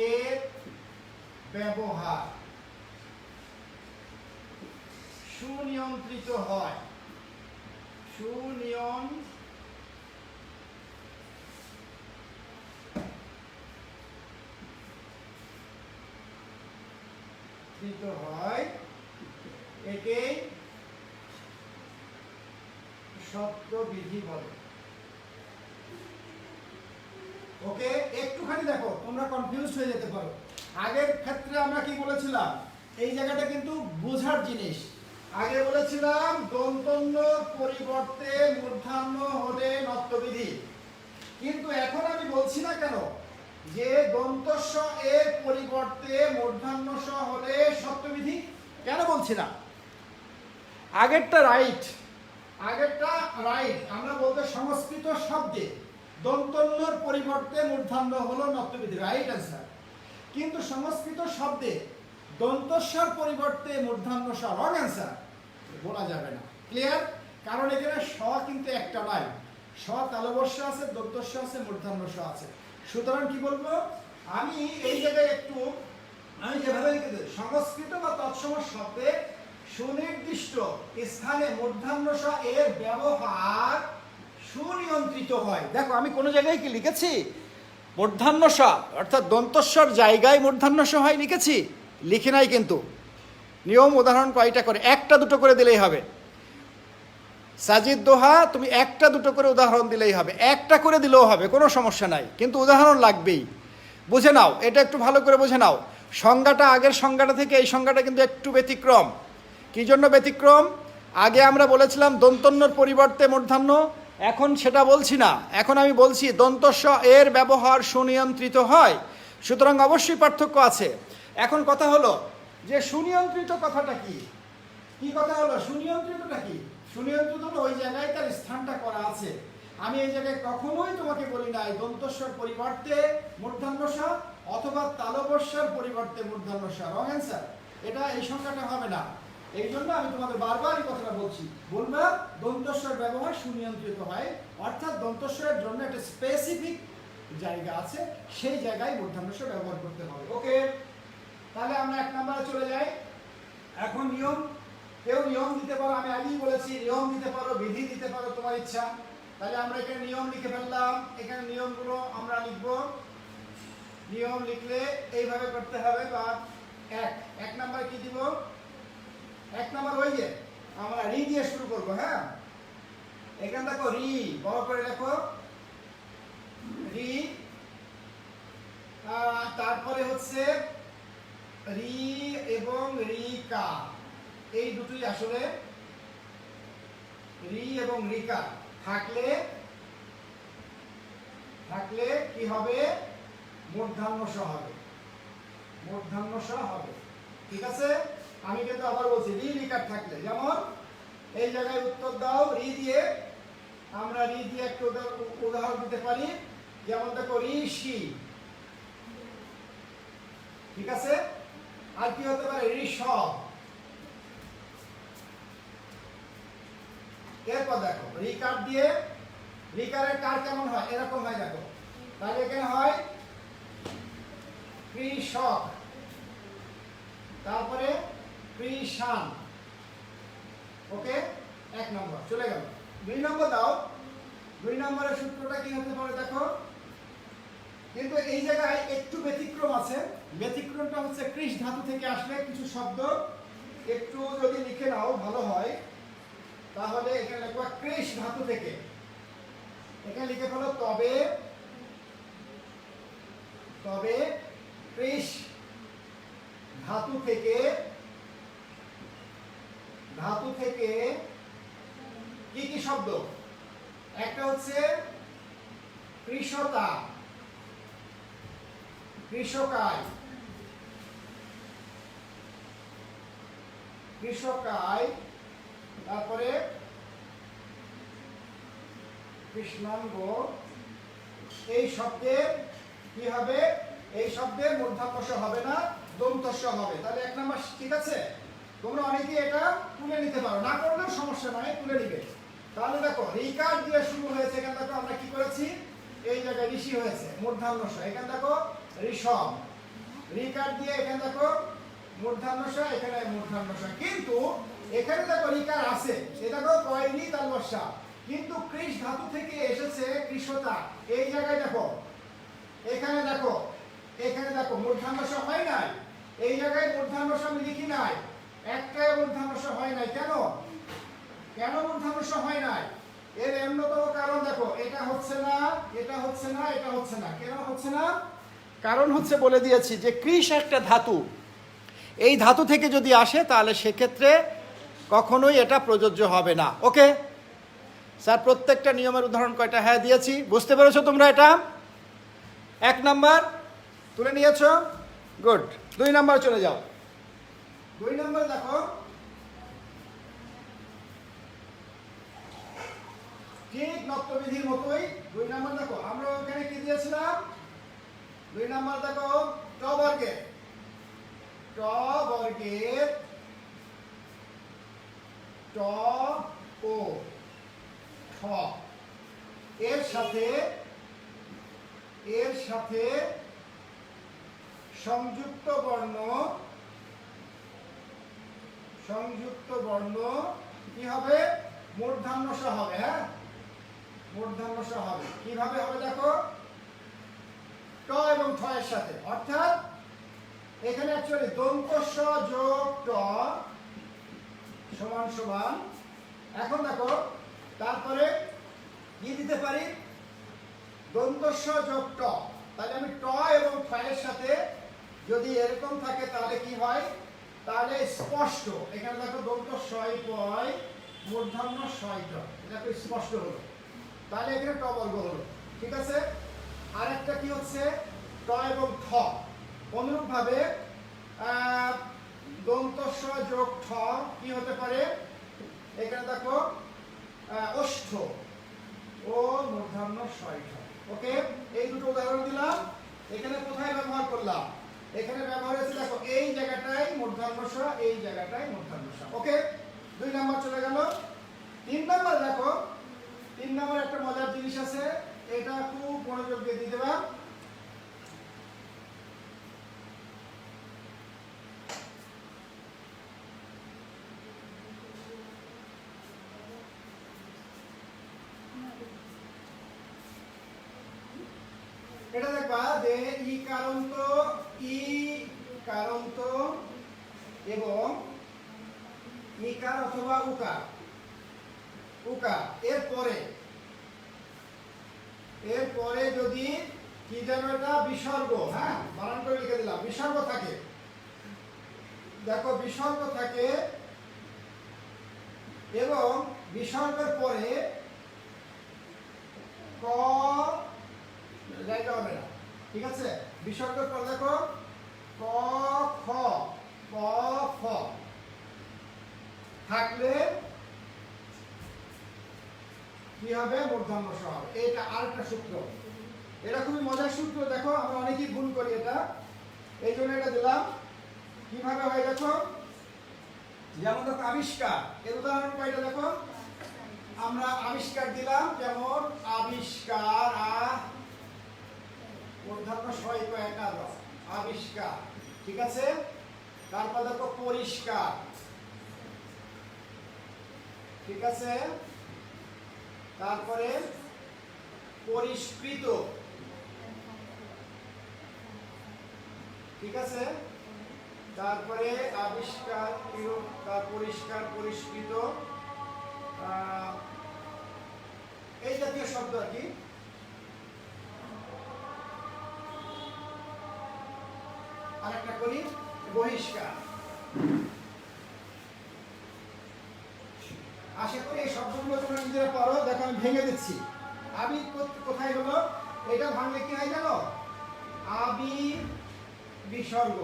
Speaker 1: এর ব্যবহার সুনিয়ন্ত্রিত হয়। সুনিয়ন্ত্রিত হয়, একেই শব্দবিধি বলে। ওকে, একটুখানি দেখো, তোমরা কনফিউজ হয়ে যেতে পারো। আগের ক্ষেত্রে আমরা কি বলেছিলাম, এই জায়গাটা কিন্তু বোঝার জিনিস। আগে বলেছিলাম দন্তন্য পরিবর্তে মূর্ধন্য হলে নত্যবিধি, কিন্তু এখন আমি বলছি না কেন যে দন্তস্ব এর পরিবর্তে মূর্ধন্য স হলে সত্যবিধি, কেন বলছি না? আগেরটা রাইট, আমরা বলতে সংস্কৃত শব্দে দন্তন্যর পরিবর্তে মূর্ধন্য হলো নত্যবিধি, রাইট অ্যান্সার। কিন্তু সংস্কৃত শব্দে দন্তস্বর পরিবর্তে মূর্ধন্য স, রং অ্যান্সার, বলা যাবে না। ক্লিয়ার? কারণ এখানে স কিন্তু একটা নয়, স তালবস্য আছে, দন্তস্ব আছে, মূর্ধন্য স আছে। সুতরাং কি বলবো আমি এই জায়গায় একটু, আমি যেভাবে লিখে দিই, সংস্কৃত বা তৎসম শব্দে সুনির্দিষ্ট স্থানে মূর্ধন্য স এর ব্যবহার সুনিয়ন্ত্রিত হয়। দেখো আমি কোন জায়গায় কি লিখেছি মূর্ধন্য স অর্থাৎ দন্তস্বর জায়গায় মূর্ধন্য স হয় লিখেছি? লিখি নাই কিন্তু। নিয়ম উদাহরণ কয়টা করে? একটা দুটো করে দিলেই হবে। সাজিদ দোহা তুমি একটা দুটো করে উদাহরণ দিলেই হবে, একটা করে দিলেও হবে, কোনো সমস্যা নাই, কিন্তু উদাহরণ লাগবেই। বুঝে নাও, এটা একটু ভালো করে বুঝে নাও। সংজ্ঞাটা আগের সংজ্ঞাটা থেকে এই সংজ্ঞাটা কিন্তু একটু ব্যতিক্রম। কি জন্য ব্যতিক্রম? আগে আমরা বলেছিলাম দন্তন্যর পরিবর্তে মূর্ধন্য, এখন সেটা বলছি না, এখন আমি বলছি দন্তস্ব এর ব্যবহার সুনিয়ন্ত্রিত হয়। সুতরাং অবশ্যই পার্থক্য আছে। এখন কথা হলো যে সুনিয়ন্ত্রিত কথাটা কি? কি কথা হলো? সুনিয়ন্ত্রিতটা কি? সুনিয়ন্ত্রিত হলো ওই জায়গায় তার স্থানটা করা আছে। আমি এই জায়গায় কখনোই তোমাকে বলি নাই দন্তস্বর পরিবর্তে মূর্ধন্য স অথবা তালবস্যর পরিবর্তে মূর্ধন্য স, রং অ্যান্সার। এটা এই সংখ্যাটা হবে না। এই জন্য আমি তোমাদের বারবার এই কথাটা বলছি, বলবা দন্তস্বর ব্যবহার সুনিয়ন্ত্রিত হয়, অর্থাৎ দন্তস্বরের জন্য একটা স্পেসিফিক জায়গা আছে, সেই জায়গায় মূর্ধন্য স ব্যবহার করতে হবে। ওকে, তাহলে আমরা এক নম্বরে চলে যাই। এখন নিয়ম, কেউ নিয়ম দিতে পারো, আমি আগেই বলেছি নিয়ম দিতে পারো, বিধি দিতে পারো, তোমার ইচ্ছা। তাহলে আমরা এখানে নিয়ম লিখে ফেললাম। এখানে নিয়মগুলো আমরা লিখব। নিয়ম লিখলে এইভাবে করতে হবে। বা এক নম্বরে কি দিব? এক নম্বর ওই যে আমরা রি দিয়ে শুরু করব। হ্যাঁ, এখানে দেখো রি, বড় করে লেখো রি, তারপরে হচ্ছে রি এবং রিকা, এই দুটোই আসলে রি এবং রিকা থাকলে কি হবে? মূর্ধন্য স হবে, মূর্ধন্য স হবে। ঠিক আছে? আমি কিন্তু আবার বলছি রি রিকার থাকলে, যেমন এই জায়গায় উত্তর দাও রি দিয়ে, আমরা রি দিয়ে একটা উদাহরণ দিতে পারি। যেমন দেখো ঋষি, ঠিক আছে? আর কি হতে পারে? ঋষভ। এরপর দেখো রিকার দিয়ে, রিকারের কার কেমন হয়? এরকম হয়, দেখো। তাহলে এখানে হয় কৃষক, তারপরে কৃষাণ। ওকে, এক নম্বর চলে গেল। দুই নম্বর দাও। দুই নম্বরের সূত্রটা কি হতে পারে দেখো, কিন্তু এই জায়গায় একটু ব্যতিক্রম আছে। ব্যতিক্রমটা হচ্ছে কৃষ ধাতু থেকে আসলে কিছু শব্দ একটু যদি লিখে নাও ভালো হয়। তাহলে এখানে লিখবো কৃষ ধাতু থেকে, এখানে লিখে ফেলো তবে, তবে কৃষ, ধাতু থেকে কি কি শব্দ? একটা হচ্ছে কৃষতা, কৃষকায়, কৃষকায়, তারপরে কৃষ্ণাঙ্গ। এই শব্দের কি হবে? এই শব্দের মূর্ধন্য হবে না, দন্তস্ব হবে। তাহলে এক নাম্বার ঠিক আছে। তোমরা অনেকে এটা তুলে নিতে পারো, না করলেও সমস্যা নয়, তুলে নিবে। তাহলে দেখো রিকার দিয়ে শুরু হয়েছে, এখানে দেখো আমরা কি করেছি, এই জায়গায় ঋষি হয়েছে মূর্ধন্য। এখানে দেখো ঋষভ, রিকার দিয়ে এখানে দেখো মূর্ধন্য, এখানে মূর্ধন্য। কিন্তু এখানে দেখো রিকার আছে, এটা দেখো কয়নি তার বর্ষা, কিন্তু কৃষ ধাতু থেকে এসেছে কৃষতা। এই জায়গায় দেখো, এখানে দেখো, এখানে দেখো মূর্ধন্য হয় নাই, এই জায়গায় মূর্ধন্য আমি লিখি নাই, একটাই মূর্ধন্য হয় নাই। কেন কেন মূর্ধন্য হয় নাই? এর অন্যতম কারণ দেখো, এটা হচ্ছে না, এটা হচ্ছে না, এটা হচ্ছে না। কেন হচ্ছে না? কারণ হচ্ছে বলে দিয়েছি যে কৃষ একটা ধাতু, এই ধাতু থেকে যদি আসে তাহলে সেক্ষেত্রে কখনোই এটা প্রযোজ্য হবে না। ওকে স্যার, প্রত্যেকটা নিয়মের উদাহরণ কয়টা? হ্যাঁ দিয়েছি। বুঝতে পেরেছো তোমরা? এটা এক নাম্বার তুলে নিয়েছো, গুড। 2 নাম্বার চলে যাও। 2 নাম্বার দেখো, ঠিক নত্যবিধির মতোই 2 নাম্বার দেখো, আমরা ওখানে কি দিয়েছিলাম? 2 নাম্বার দেখো ট বর্গের, ট বর্গের ট ও ঠ এর সাথে সংযুক্ত বর্ণ কি হবে? মূর্ধন্য স হবে। হ্যাঁ, মূর্ধন্য স হবে। কিভাবে হবে দেখো, ট এবং ঠ এর সাথে, অর্থাৎ এখানে অ্যাকচুয়ালি দন্ত স যোগ ট সমান সমান। এখন দেখো তারপরে কি দিতে পারি? দন্ত স যোগ ট। তাহলে আমি ট এবং ঠ এর সাথে যদি এরকম থাকে তাহলে কি হয়? তাহলে স্পষ্ট, এখানে দেখো দন্ত সই পয় মূর্ধন্য সই ট, এটা তো স্পষ্ট হলো। তাহলে এখানে ট বর্গ হলো। ঠিক আছে। আরেকটা কি হচ্ছে? ট এবং ঠ। অনুরূপ ভাবে দন্ত স যোগ ঠ কি হতে পারে? এখানে দেখো ওষ্ঠ ও মূর্ধন্য সই ঠ। ওকে, এই দুটো উদাহরণ দিলাম। এখানে কোথায় ব্যবহার করলাম? এখানে ব্যবহার হয়েছে দেখো এই জায়গাটায় মূর্ধন্য স, এই জায়গাটায় মূর্ধন্য স। ওকে, 2 নাম্বার চলে গেল। 3 নাম্বার দেখো, 3 নাম্বার একটা মজার জিনিস আছে, এটা খুব মনোযোগ দিয়ে দিতে হবে। এটা দেখবা যে ই কারন্ত এবং ইকার অথবা উকার এরপরে যদি কি যেন এটা বিসর্গ, হ্যাঁ বানান করে লিখে দিলাম, বিসর্গ থাকে। দেখো বিসর্গ থাকে এবং বিসর্গের পরে ক জায়গা হবে না। ঠিক আছে, বিসর্গের পর দেখো ক খ ক খ থাকলে কি হবে? মূর্ধন্য স হবে। এটা আরেকটা সূত্র, এটা খুবই মজার সূত্র। দেখো আমরা অনেকেই ভুল করি এটা, এই জন্য এটা দিলাম। কিভাবে হয় দেখো, যেমন দেখো আবিষ্কার, এর উদাহরণ কয়টা দেখো, আমরা আবিষ্কার দিলাম, যেমন আবিষ্কার মূর্ধন্য সই কয়টা আবিষ্কার। ঠিক আছে। তারপর দেখো পরিষ্কার। ঠিক আছে। তারপরে পরিষ্কৃত। ঠিক আছে। তারপরে আবিষ্কার, পরিষ্কার, পরিষ্কৃত, এই জাতীয় শব্দ আর কি। আরেকটা করি, বহিষ্কার। আশা করি এই শব্দগুলো তোমরা নিজেরা পারো। দেখো আমি ভেঙে দিচ্ছি। আবি কোথায় হলো? এটা ভাঙলে কি হয় জানো? আবি বিসর্গ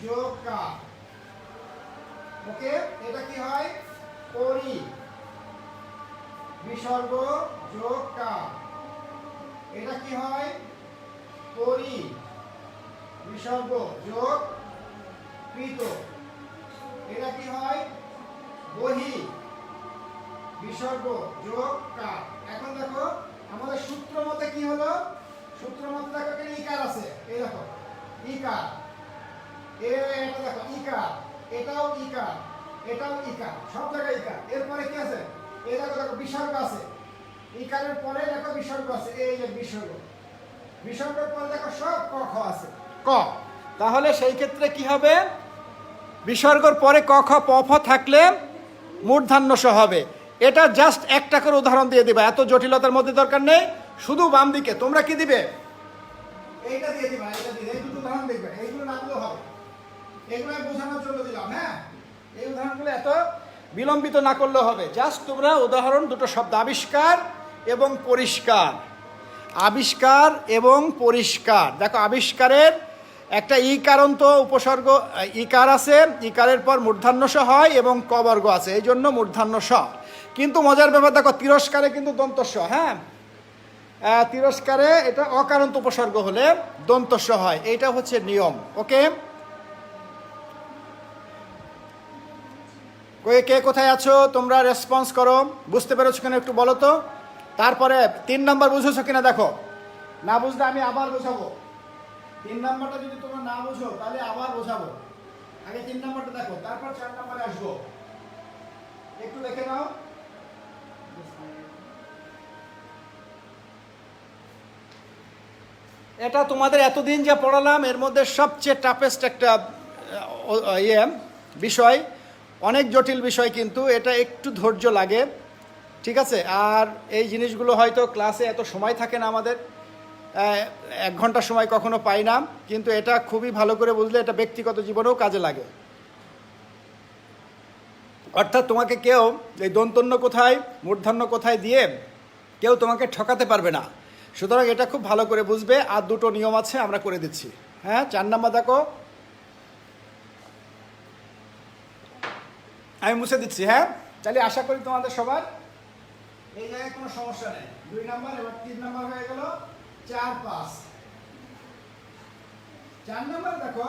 Speaker 1: যোগ কা। ওকে, এটা কি হয়? পরি বিসর্গ যোগ কা। এটা কি হয়? পরি বিসর্গ যোগ কৃত। এটা কি হয়? বহি বিসর্গ যোগ কা। এখন দেখো আমাদের সূত্র মতে কি হলো? সূত্র মতে দেখো এখানে ইকার আছে। এই দেখো ইকার, এটা দেখো ইকার, এটাও ইকার, এটাও ইকার, সব জায়গায় ইকার। এরপরে কি আছে? এই দেখো দেখো বিসর্গ আছে। ইকারের পরে দেখো বিসর্গ আছে। এই যে বিসর্গ, বিসর্গের পরে দেখো সব ক খ আছে। ক, তাহলে সেই ক্ষেত্রে কি হবে? বিসর্গের পরে ক খ প ফ থাকলে মূর্ধন্য স হবে। এটা জাস্ট একটা করে উদাহরণ দিয়ে দিবা, এত জটিলতার মধ্যে দরকার নেই। শুধু বাম দিকে তোমরা কি দিবে? এইটা দিয়ে দিবা, এটা দিয়ে এই দুটো উদাহরণ দেখবে। এইগুলো না দিলেও হবে, এগুলো বোঝানোর জন্য দিলাম। হ্যাঁ, এই উদাহরণগুলো এত বিলম্বিত না করলেও হবে। জাস্ট তোমরা উদাহরণ দুটো শব্দ, আবিষ্কার এবং পরিষ্কার। আবিষ্কার এবং পরিষ্কার। দেখো আবিষ্কারের একটা ই কারন্ত উপসর্গ ইকার আছে, ইকারের পর মূর্ধন্য স হয় এবং ক বর্গ আছে, এই জন্য মূর্ধন্য স। কিন্তু মজার ব্যাপার দেখো তিরস্কারে কিন্তু দন্ত স। হ্যাঁ, তিরস্কারে এটা অকারন্ত উপসর্গ হলে দন্ত স হয়। এইটা হচ্ছে নিয়ম। ওকে, কে কোথায় আছো তোমরা রেসপন্স করো। বুঝতে পেরেছো কিনা একটু বলো তো। তারপরে 3 নাম্বার বুঝেছো কিনা দেখো। না বুঝলে আমি আবার বোঝাবো। 3 নাম্বারটা যদি তোমরা না বুঝো তাহলে আবার বোঝাবো। আগে 3 নাম্বারটা দেখো, তারপর 4 নাম্বারে আসবো। একটু দেখে নাও। এটা তোমাদের এতদিন যা পড়ালাম এর মধ্যে সবচেয়ে টাফেস্ট একটা বিষয়। অনেক জটিল বিষয়, কিন্তু এটা একটু ধৈর্য লাগে। ঠিক আছে, আর এই জিনিসগুলো হয়তো ক্লাসে এত সময় থাকে না আমাদের, 1 ঘন্টা সময় কখনো পাই না, কিন্তু এটা খুবই ভালো করে বুঝলে এটা ব্যক্তিগত জীবনেও কাজে লাগে। অর্থাৎ তোমাকে কেউ এই দন্তন্য কোথায় মূর্ধন্য কোথায় দিয়ে কেউ তোমাকে ঠকাতে পারবে না। সুতরাং এটা খুব ভালো করে বুঝবে। আর দুটো নিয়ম আছে, আমরা করে দিচ্ছি। হ্যাঁ, 4 নাম্বার দেখো, আমি মুছে দিচ্ছি। হ্যাঁ, তাহলে আশা করি তোমাদের সবার এই জায়গায় কোনো সমস্যা নেই। 2 নাম্বার, এবার 3 নাম্বার হয়ে গেল, 4 5। 4 নাম্বার দেখো,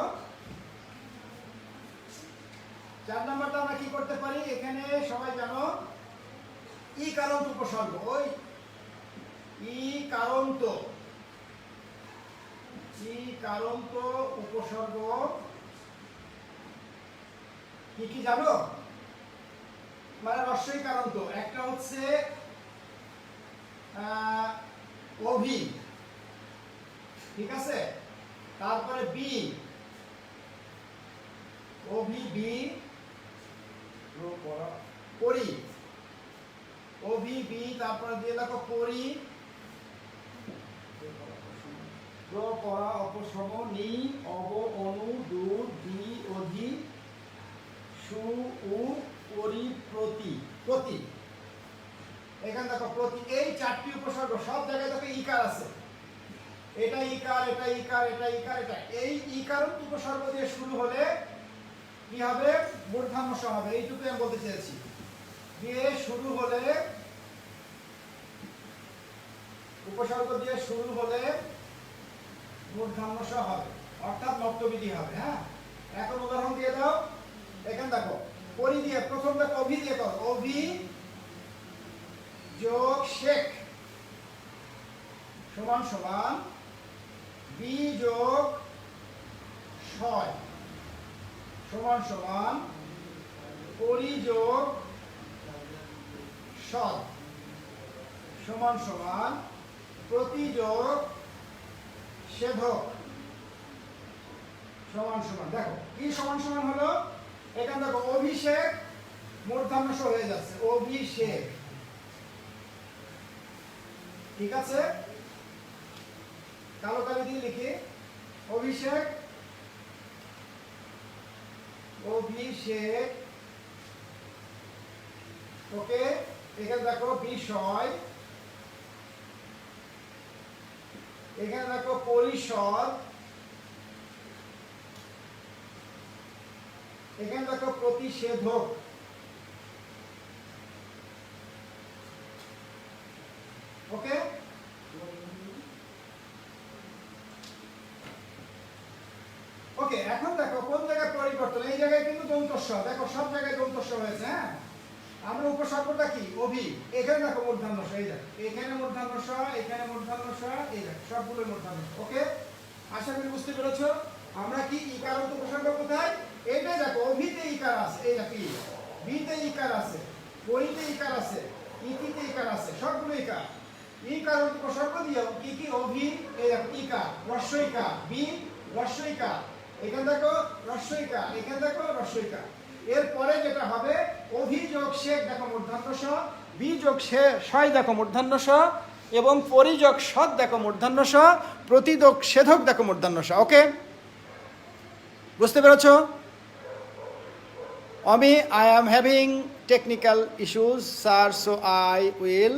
Speaker 1: 4 নাম্বারটা আমরা কি করতে পারি? এখানে সবাই জানো ই কারন্ত উপসর্গ, ওই ই কারন্ত উপসর্গ কি কি জানো? মানে রস্বই কারন্ত। একটা হচ্ছে অভি, ঠিক আছে, তারপরে বি, অভি বি, পরি, অভি বি, তারপরে দিয়ে দেখো পরি, পরা অপসম, নি, অব, অনু, দু, দি, অধি, সু, উ, পরি, প্রতি, প্রতি। এখানে দেখো প্রতি, এই 4টি উপসর্গ সব জায়গায় দেখো ইকার আছে। এটা ইকার, এটা ইকার, এটা ইকার, এটা এই ইকারন্ত উপসর্গ দিয়ে শুরু হলে কি হবে? মূর্ধন্য স হবে। এইটুকু আমি বলতে চেয়েছি। দিয়ে শুরু হলে, উপসর্গ দিয়ে শুরু হলে মূর্ধন্য স হবে, অর্থাৎ নব্যবিধি হবে। হ্যাঁ, এখন উদাহরণ দিয়ে দাও। এখানে দেখো পরি দিয়ে, প্রথম দেখো অভি দিয়ে করো, অভি যোগ শেখ সমান সমান বি যোগ ছয় সমান সমান পরি যোগ সদ সমান সমান প্রতি যোগ সেধক সমান সমান। দেখো কি সমান সমান হলো? এখানে দেখো অভিষেক মূর্ধন্য স হয়ে যাচ্ছে, অভিষেক। ঠিক আছে, কালো কালি দিয়ে লিখি, অভিষেক অভিষেক, ওকে। এখানে দেখো বিষয়, এখানে দেখো পরিষদ, এখানে দেখো প্রতিষেধক, ওকে। ওকে, এখন দেখো কোন জায়গায় পরিবর্তন, এই জায়গায় কিন্তু দন্তস্ব, দেখো সব জায়গায় দন্তস্ব হয়েছে, হ্যাঁ। আমরা উপসর্গটা কি অভি, এখানে দেখো মূর্ধন্য স, এই দেখো এখানে মূর্ধন্য স, এখানে মূর্ধন্য স, এই দেখো সবগুলো মূর্ধন্য স, ওকে। আশা করি বুঝতে পেরেছো। আমরা কি ইকারান্ত উপসর্গ কোথায়, এইটাই দেখো অভিতে ইকার আছে, এই দেখো বিতে ইকার আছে, পরিতে ইকার আছে, ইতিতে ইকার আছে, সবগুলো ইকার। ইকারান্ত উপসর্গ দিও কি কি অভি, এই দেখো ইকার, হ্রস্বইকার, বি হ্রস্বইকার, এখানে দেখো হ্রস্বইকার, এখানে দেখো হ্রস্বইকার। এরপরে যেটা হবে অভিযোগ শেখ দেখো মূর্ধন্য স, বিযোগ শয় দেখো মূর্ধন্য স, এবং পরিযোগ সদ দেখো মূর্ধন্য স, প্রতিযোগ ছেদক দেখো মূর্ধন্য স, ওকে। বুঝতে পেরেছো? আমি I am having technical issues, sir, so I will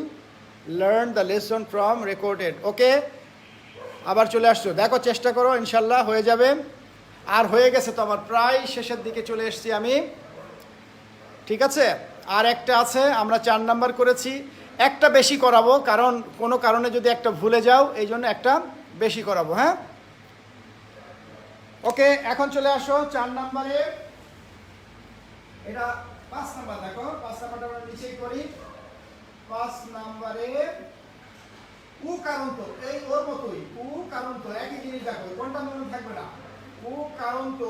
Speaker 1: learn the lesson from recorded, ওকে। আবার চলে আসছো, দেখো চেষ্টা করো, ইনশাল্লাহ হয়ে যাবে। আর হয়ে গেছে তো, আমার প্রায় শেষের দিকে চলে এসেছি আমি, ঠিক আছে। আর একটা আছে, আমরা 4 নাম্বার করেছি, একটা বেশি করাবো, কারণ কোনো কারণে যদি একটা ভুলে যাও এই জন্য একটা বেশি করাবো, হ্যাঁ। ওকে, এখন চলে আসো 4 নাম্বারে, এটা 5 নাম্বার, দেখো 5 নাম্বারটা আমরা নিচেই করি। 5 নাম্বারে উকারান্ত, এই ওর মতোই উকারান্ত, একই জিনিস দেখো, কোনটা মনে থাকবে না। উকারান্ত,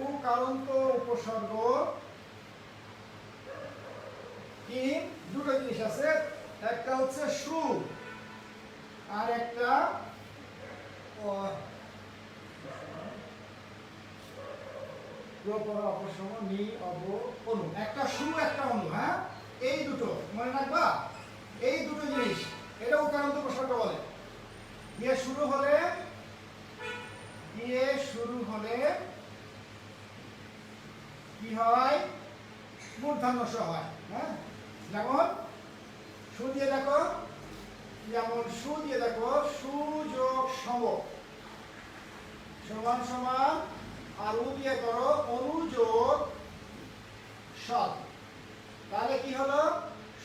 Speaker 1: উকারান্ত উপসর্গ কি, দুটো জিনিস আছে, একটা হচ্ছে সু আর একটা অপসম, নি, অব, অনু, একটা সু একটা অনু, হ্যাঁ। এই দুটো মনে রাখবা, এই দুটো জিনিস, এটা উকারান্ত উপসর্গ বলে। দিয়ে শুরু হলে, দিয়ে শুরু হলে কি হয়, মূর্ধন্য স হয়, হ্যাঁ। যেমন সু দিয়ে দেখো, যেমন সু দিয়ে দেখো, সুযোগ সম সমান সমান, আর উ দিয়ে করো অনুযোগ সৎ, তাহলে কি হলো,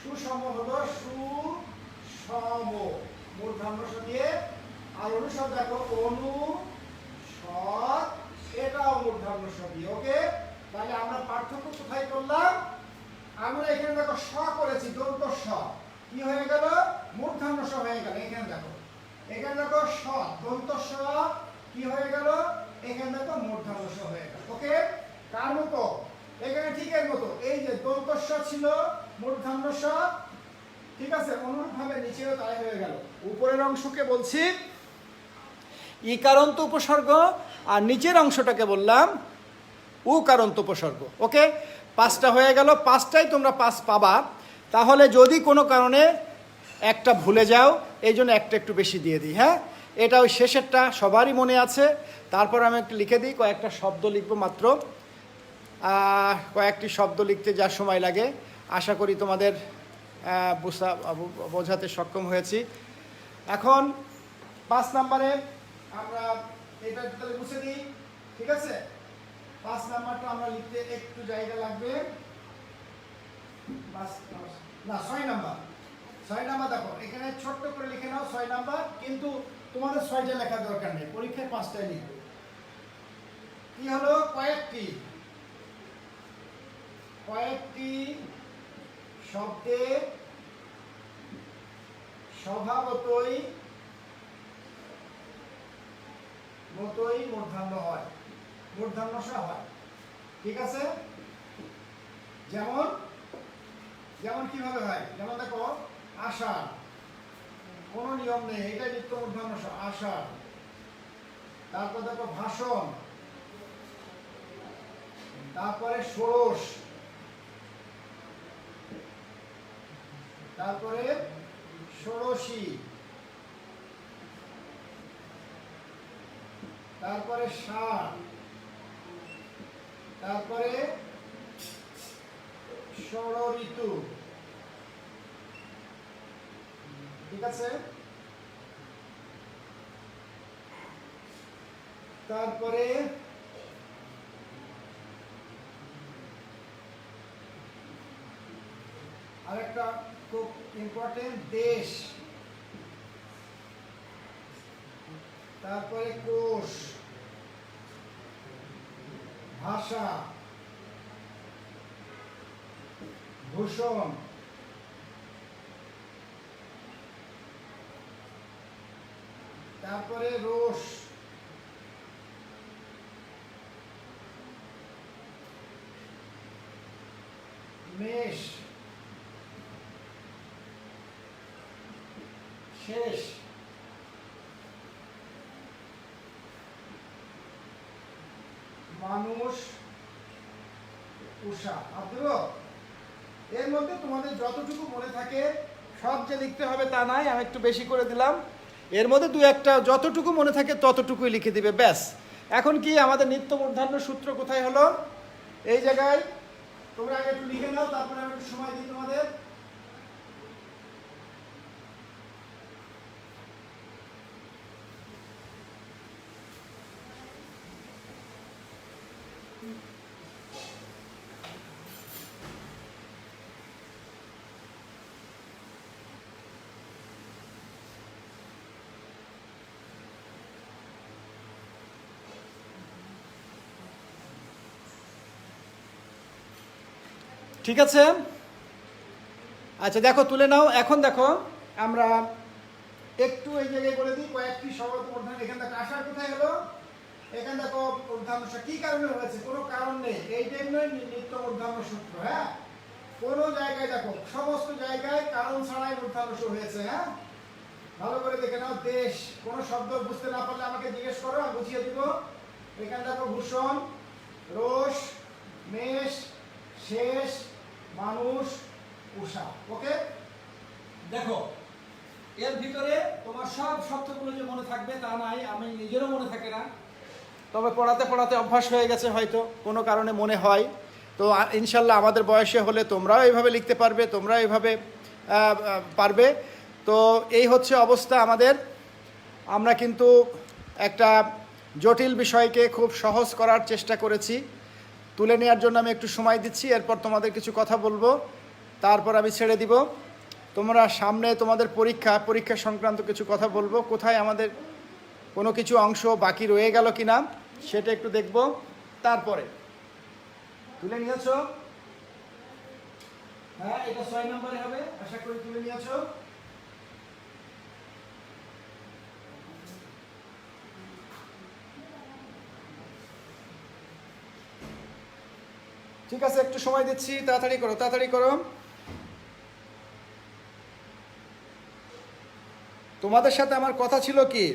Speaker 1: সুষম হলো সুষম, মূর্ধন্য স দিয়ে, আর অনুসদ দেখো অনু সৎ, এটাও মূর্ধন্য স দিয়ে, ওকে। তাহলে আমরা পার্থক্য কোথায় করলাম, আমরা এখানে দেখো স করেছি, দন্ত স, কি হয়ে গেল, মূর্ধন্য স হয়ে গেল। এখানে দেখো, এখানে দেখো স, দন্ত স, কি হয়ে গেল, এখানে দেখো মূর্ধন্য স হয়ে গেল, ওকে। কার মতো, এখানে ঠিক এর মতো, এই যে দন্ত স ছিল, মূর্ধন্য স, ঠিক আছে, অনুরূপভাবে নিচেও তাই হয়ে গেল। উপরের অংশকে বলছি ইকারান্ত উপসর্গ, আর নিচের অংশটাকে বললাম উকারান্ত উপসর্গ, ওকে। 5টা হয়ে গেল, 5টাই তোমরা 5 পাবা। তাহলে যদি কোনো কারণে একটা ভুলে যাও, এই জন্য একটা একটু বেশি দিয়ে দিই, হ্যাঁ। এটা ওই শেষেরটা সবারই মনে আছে। তারপর আমি একটু লিখে দিই, কয়েকটা শব্দ লিখবো মাত্র, কয়েকটি শব্দ লিখতে যা সময় লাগে, আশা করি তোমাদের বোঝাতে সক্ষম হয়েছি। এখন 5 নাম্বারে আমরা এটা তাহলে মুছে দিই, ঠিক আছে। 5 নাম্বারটা আমরা লিখতে একটু জায়গা লাগবে, না 6 নাম্বার, 6 নাম্বার দেখো, এখানে ছোট্ট করে লিখে নাও 6 নাম্বার, কিন্তু তোমাদের 6টা লেখার দরকার নেই, পরীক্ষায় 5টাই লিখবে। কি হলো, কয়েকটি, কয়েকটি শব্দে স্বভাবতই মূর্ধন্য হয়, মূর্ধন্য স হয়, ঠিক আছে। যেমন, যেমন কিভাবে হয়, যেমন দেখো আষাঢ়, কোনো নিয়ম নেই, এটাই নিত্য মূর্ধন্য স, আষাঢ়। তারপর দেখো ভাষণ, তারপরে ষোড়শ, তারপরে ষোড়শী, তারপরে ষাট, তারপরে ষড়ঋতু, ঠিক আছে। তারপরে আরেকটা খুব ইম্পর্টেন্ট, দেশ। তারপরে কোষ, ভাষা, ভূষণ, তারপরে রোষ, মেষ, শেষ, মানুষ, উষা। আব্দুল, এর মধ্যে তোমাদের যতটুকু মনে থাকে সব যে লিখতে হবে তা নাই, আমি একটু বেশি করে দিলাম। এর মধ্যে দু একটা যতটুকু মনে থাকে ততটুকুই লিখে দিবে, ব্যাস। এখন কি আমাদের নিত্য মূর্ধন্য সূত্র কোথায় হলো? এই জায়গায় তোমরা আগে একটু লিখে নাও, তারপরে আমি একটু সময় দিই তোমাদের। ঠিক আছে, আচ্ছা দেখো তুলে নাও। এখন দেখো আমরা একটু এই জায়গায় বলে দিই কয়েকটি সহজ মূর্ধন্য। এখান থেকে আসার কোথায় হলো? এখানে দেখো মূর্ধন্য কি কারণে হয়েছে? কোনো কারণ নেই, এইটাই নয় নিত্য মূর্ধন্য সূত্র। হ্যাঁ, কোনো জায়গায় দেখো, সমস্ত জায়গায় কারণ ছাড়াই মূর্ধন্য হয়েছে। হ্যাঁ, ভালো করে দেখে নাও। দেশ, কোনো শব্দ বুঝতে না পারলে আমাকে জিজ্ঞেস করো, আমি বুঝিয়ে দিব। এখানে দেখো ভূষণ, রোষ, মেষ, শেষ, মানুষ, উষা। ওকে, দেখো এর ভিতরে তোমার সব শব্দগুলো যে মনে থাকবে তা নাই, আমি নিজেরও মনে থাকে না, তবে পড়াতে পড়াতে অভ্যাস হয়ে গেছে, হয়তো কোনো কারণে মনে হয়। তো ইনশাল্লাহ আমাদের বয়সে হলে তোমরাও এইভাবে লিখতে পারবে, তোমরাও এইভাবে পারবে। তো এই হচ্ছে অবস্থা আমাদের। আমরা কিন্তু একটা জটিল বিষয়কে খুব সহজ করার চেষ্টা করেছি। তুলে নেওয়ার জন্য আমি একটু সময় দিচ্ছি, এরপর তোমাদের কিছু কথা বলবো, তারপর আমি ছেড়ে দিব। তোমরা সামনে তোমাদের পরীক্ষা সংক্রান্ত কিছু কথা বলবো, কোথায় আমাদের কোনো কিছু অংশ বাকি রয়ে গেল কিনা সেটা একটু দেখব। তারপরে তুলে নিয়েছো? হ্যাঁ, এটা 6 নম্বরে হবে, আশা করি তুলে নিয়েছো। ঠিক আছে, একটু সময় দিচ্ছি, তাড়াতাড়ি করো, তাড়াতাড়ি করো। তোমাদের সাথে আমার কথা ছিল কি,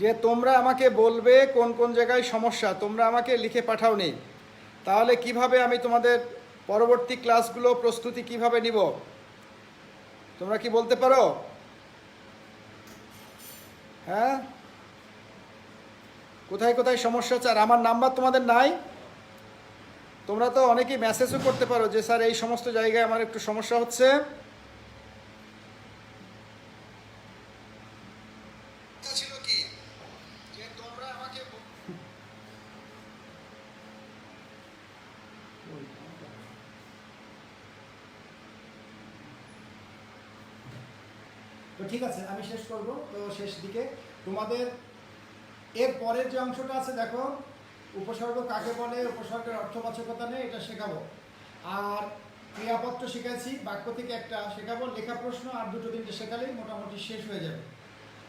Speaker 1: যে তোমরা আমাকে বলবে কোন কোন জায়গায় সমস্যা, তোমরা আমাকে লিখে পাঠাওনি, তাহলে কিভাবে আমি তোমাদের পরবর্তী ক্লাসগুলো প্রস্তুতি কিভাবে নিব? তোমরা কি বলতে পারো? হ্যাঁ, কোথায় কোথায় সমস্যা হচ্ছে? আর আমার নাম্বার তোমাদের নাই? তোমরা তো অনেকেই মেসেজও করতে পারো যে স্যার এই সমস্ত জায়গায় আমার একটু সমস্যা হচ্ছে। ছিল কি, যে তোমরা আমাকে তো ঠিক আছে, আমি শেষ করব। তো শেষ দিকে তোমাদের এর পরের যে অংশটা আছে দেখো, উপসর্গ কাকে বলে, উপসর্গের অর্থবাচকতা নেই, এটা শেখাবো। আর ক্রিয়াপত্র শিখাচ্ছি, বাক্য থেকে একটা শেখাবো, লেখা প্রশ্ন আর দুটো তিনটে শেখালেই মোটামুটি শেষ হয়ে যাবে।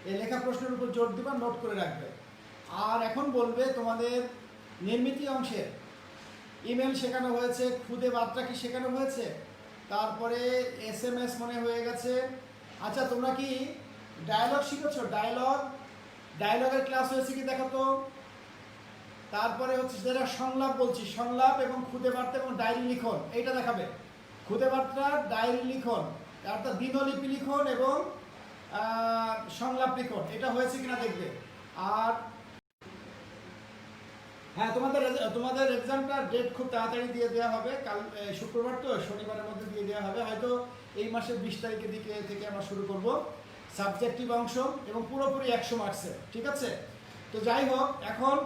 Speaker 1: এই লেখা প্রশ্নের উপর জোর দিবা, নোট করে রাখবে। আর এখন বলবে তোমাদের নির্মিতি অংশের ইমেল শেখানো হয়েছে, খুদে বার্তা কি শেখানো হয়েছে, তারপরে SMS মনে হয়ে গেছে। আচ্ছা, তোমরা কি ডায়লগ শিখেছো? ডায়লগের ক্লাস হয়েছে কি দেখো তো। তারপরে হচ্ছে যেটা সংলাপ বলছি, সংলাপ এবং খুদে বার্তা এবং ডায়েরি লিখন, এইটা দেখাবে। খুদে বার্তা, ডায়েরি লিখন, অর্থাৎ দিনলিপি লিখন এবং সংলাপ লিখন, এটা হয়েছে কিনা দেখবে। আর হ্যাঁ, তোমাদের এক্সামটার ডেট খুব তাড়াতাড়ি দিয়ে দেওয়া হবে। কাল শুক্রবার তো, শনিবারের মধ্যে দিয়ে দেওয়া হবে। হয়তো এই মাসের 20 তারিখের দিকে থেকে আমরা শুরু করব সাবজেক্টিভ অংশ, এবং পুরোপুরি 100 মার্কসের। ঠিক আছে? তো যাই হোক, এখন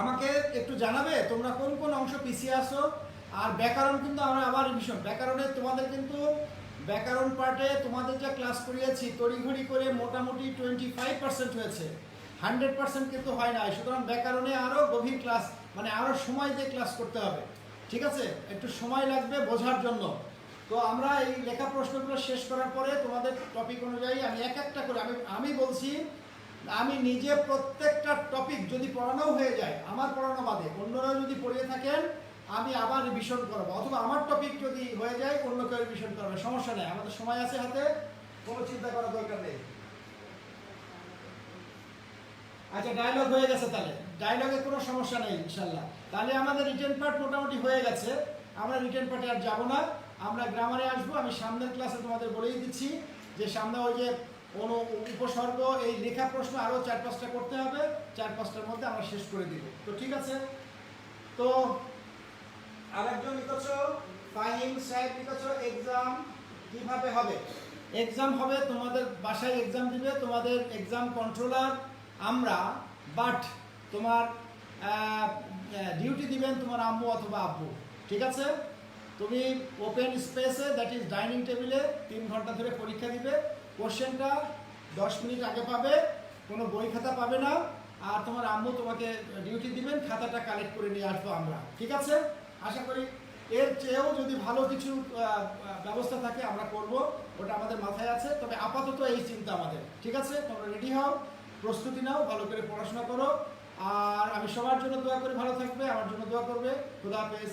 Speaker 1: আমাকে একটু জানাবে তোমরা কোন কোন অংশ পিছিয়ে আসো। আর ব্যাকরণ কিন্তু আমরা আবার রিভিশন, ব্যাকরণে তোমাদের কিন্তু ব্যাকরণ পার্টে তোমাদের যা ক্লাস করিয়েছি তড়িঘড়ি করে মোটামুটি 25% হয়েছে, 100% কিন্তু হয় না। সুতরাং ব্যাকরণে আরও গভীর ক্লাস, মানে আরও সময় দিয়ে ক্লাস করতে হবে। ঠিক আছে? একটু সময় লাগবে বোঝার জন্য। তো আমরা এই লেখা প্রশ্নগুলো শেষ করার পরে তোমাদের টপিক অনুযায়ী আমি এক একটা করে আমি বলছি, আমি নিজে প্রত্যেকটা টপিক যদি পড়ানো হয়ে যায়, আমার পড়ানো বাদে অন্যরা যদি পড়িয়ে থাকেন, আমি আবার রিভিশন করবো, অথবা আমার টপিক যদি হয়ে যায় অন্য কেউ রিভিশন করবে, সমস্যা নেই, আমাদের সময় আছে হাতে, কোনো চিন্তা করার দরকার নেই। আচ্ছা, ডায়লগ হয়ে গেছে, তাহলে ডায়লগে কোনো সমস্যা নেই ইনশাল্লাহ। তাহলে আমাদের রিটেন পার্ট মোটামুটি হয়ে গেছে। আমরা রিটেন পার্টে আর যাবো না, আমরা গ্রামারে আসবো। আমি সামনের ক্লাসে তোমাদের বলেই দিচ্ছি যে সামনে ওই যে উপসর্গ, এই লেখা প্রশ্ন আরও 4-5টা করতে হবে, 4-5টার মধ্যে আমরা শেষ করে দিব। তো ঠিক আছে? তো আরেকজন লিখেছ, ফাহিম সাহেব লিখেছ, এক্সাম কিভাবে হবে? এক্সাম হবে, তোমাদের বাসায় এক্সাম দিবে তোমাদের এক্সাম কন্ট্রোলার আমরা, বাট তোমার ডিউটি দিবেন তোমার আম্মু অথবা আব্বু। ঠিক আছে? তুমি ওপেন স্পেসে, দ্যাট ইজ ডাইনিং টেবিলে 3 ঘন্টা ধরে পরীক্ষা দিবে। কোশ্চেনটা 10 মিনিট আগে পাবে, কোনো বই খাতা পাবে না। আর তোমার আম্মু তোমাকে ডিউটি দিবেন, খাতাটা কালেক্ট করে নিয়ে আসবো আমরা। ঠিক আছে? আশা করি এর চেয়েও যদি ভালো কিছু ব্যবস্থা থাকে আমরা করব, ওটা আমাদের মাথায় আছে। তবে আপাতত এই চিন্তা আমাদের। ঠিক আছে? তোমরা রেডি হও, প্রস্তুতি নাও, ভালো করে পড়াশোনা করো। আর আমি সবার জন্য দোয়া করি, ভালো থাকবে, আমার জন্য দোয়া করবে। খোদা হাফেজ।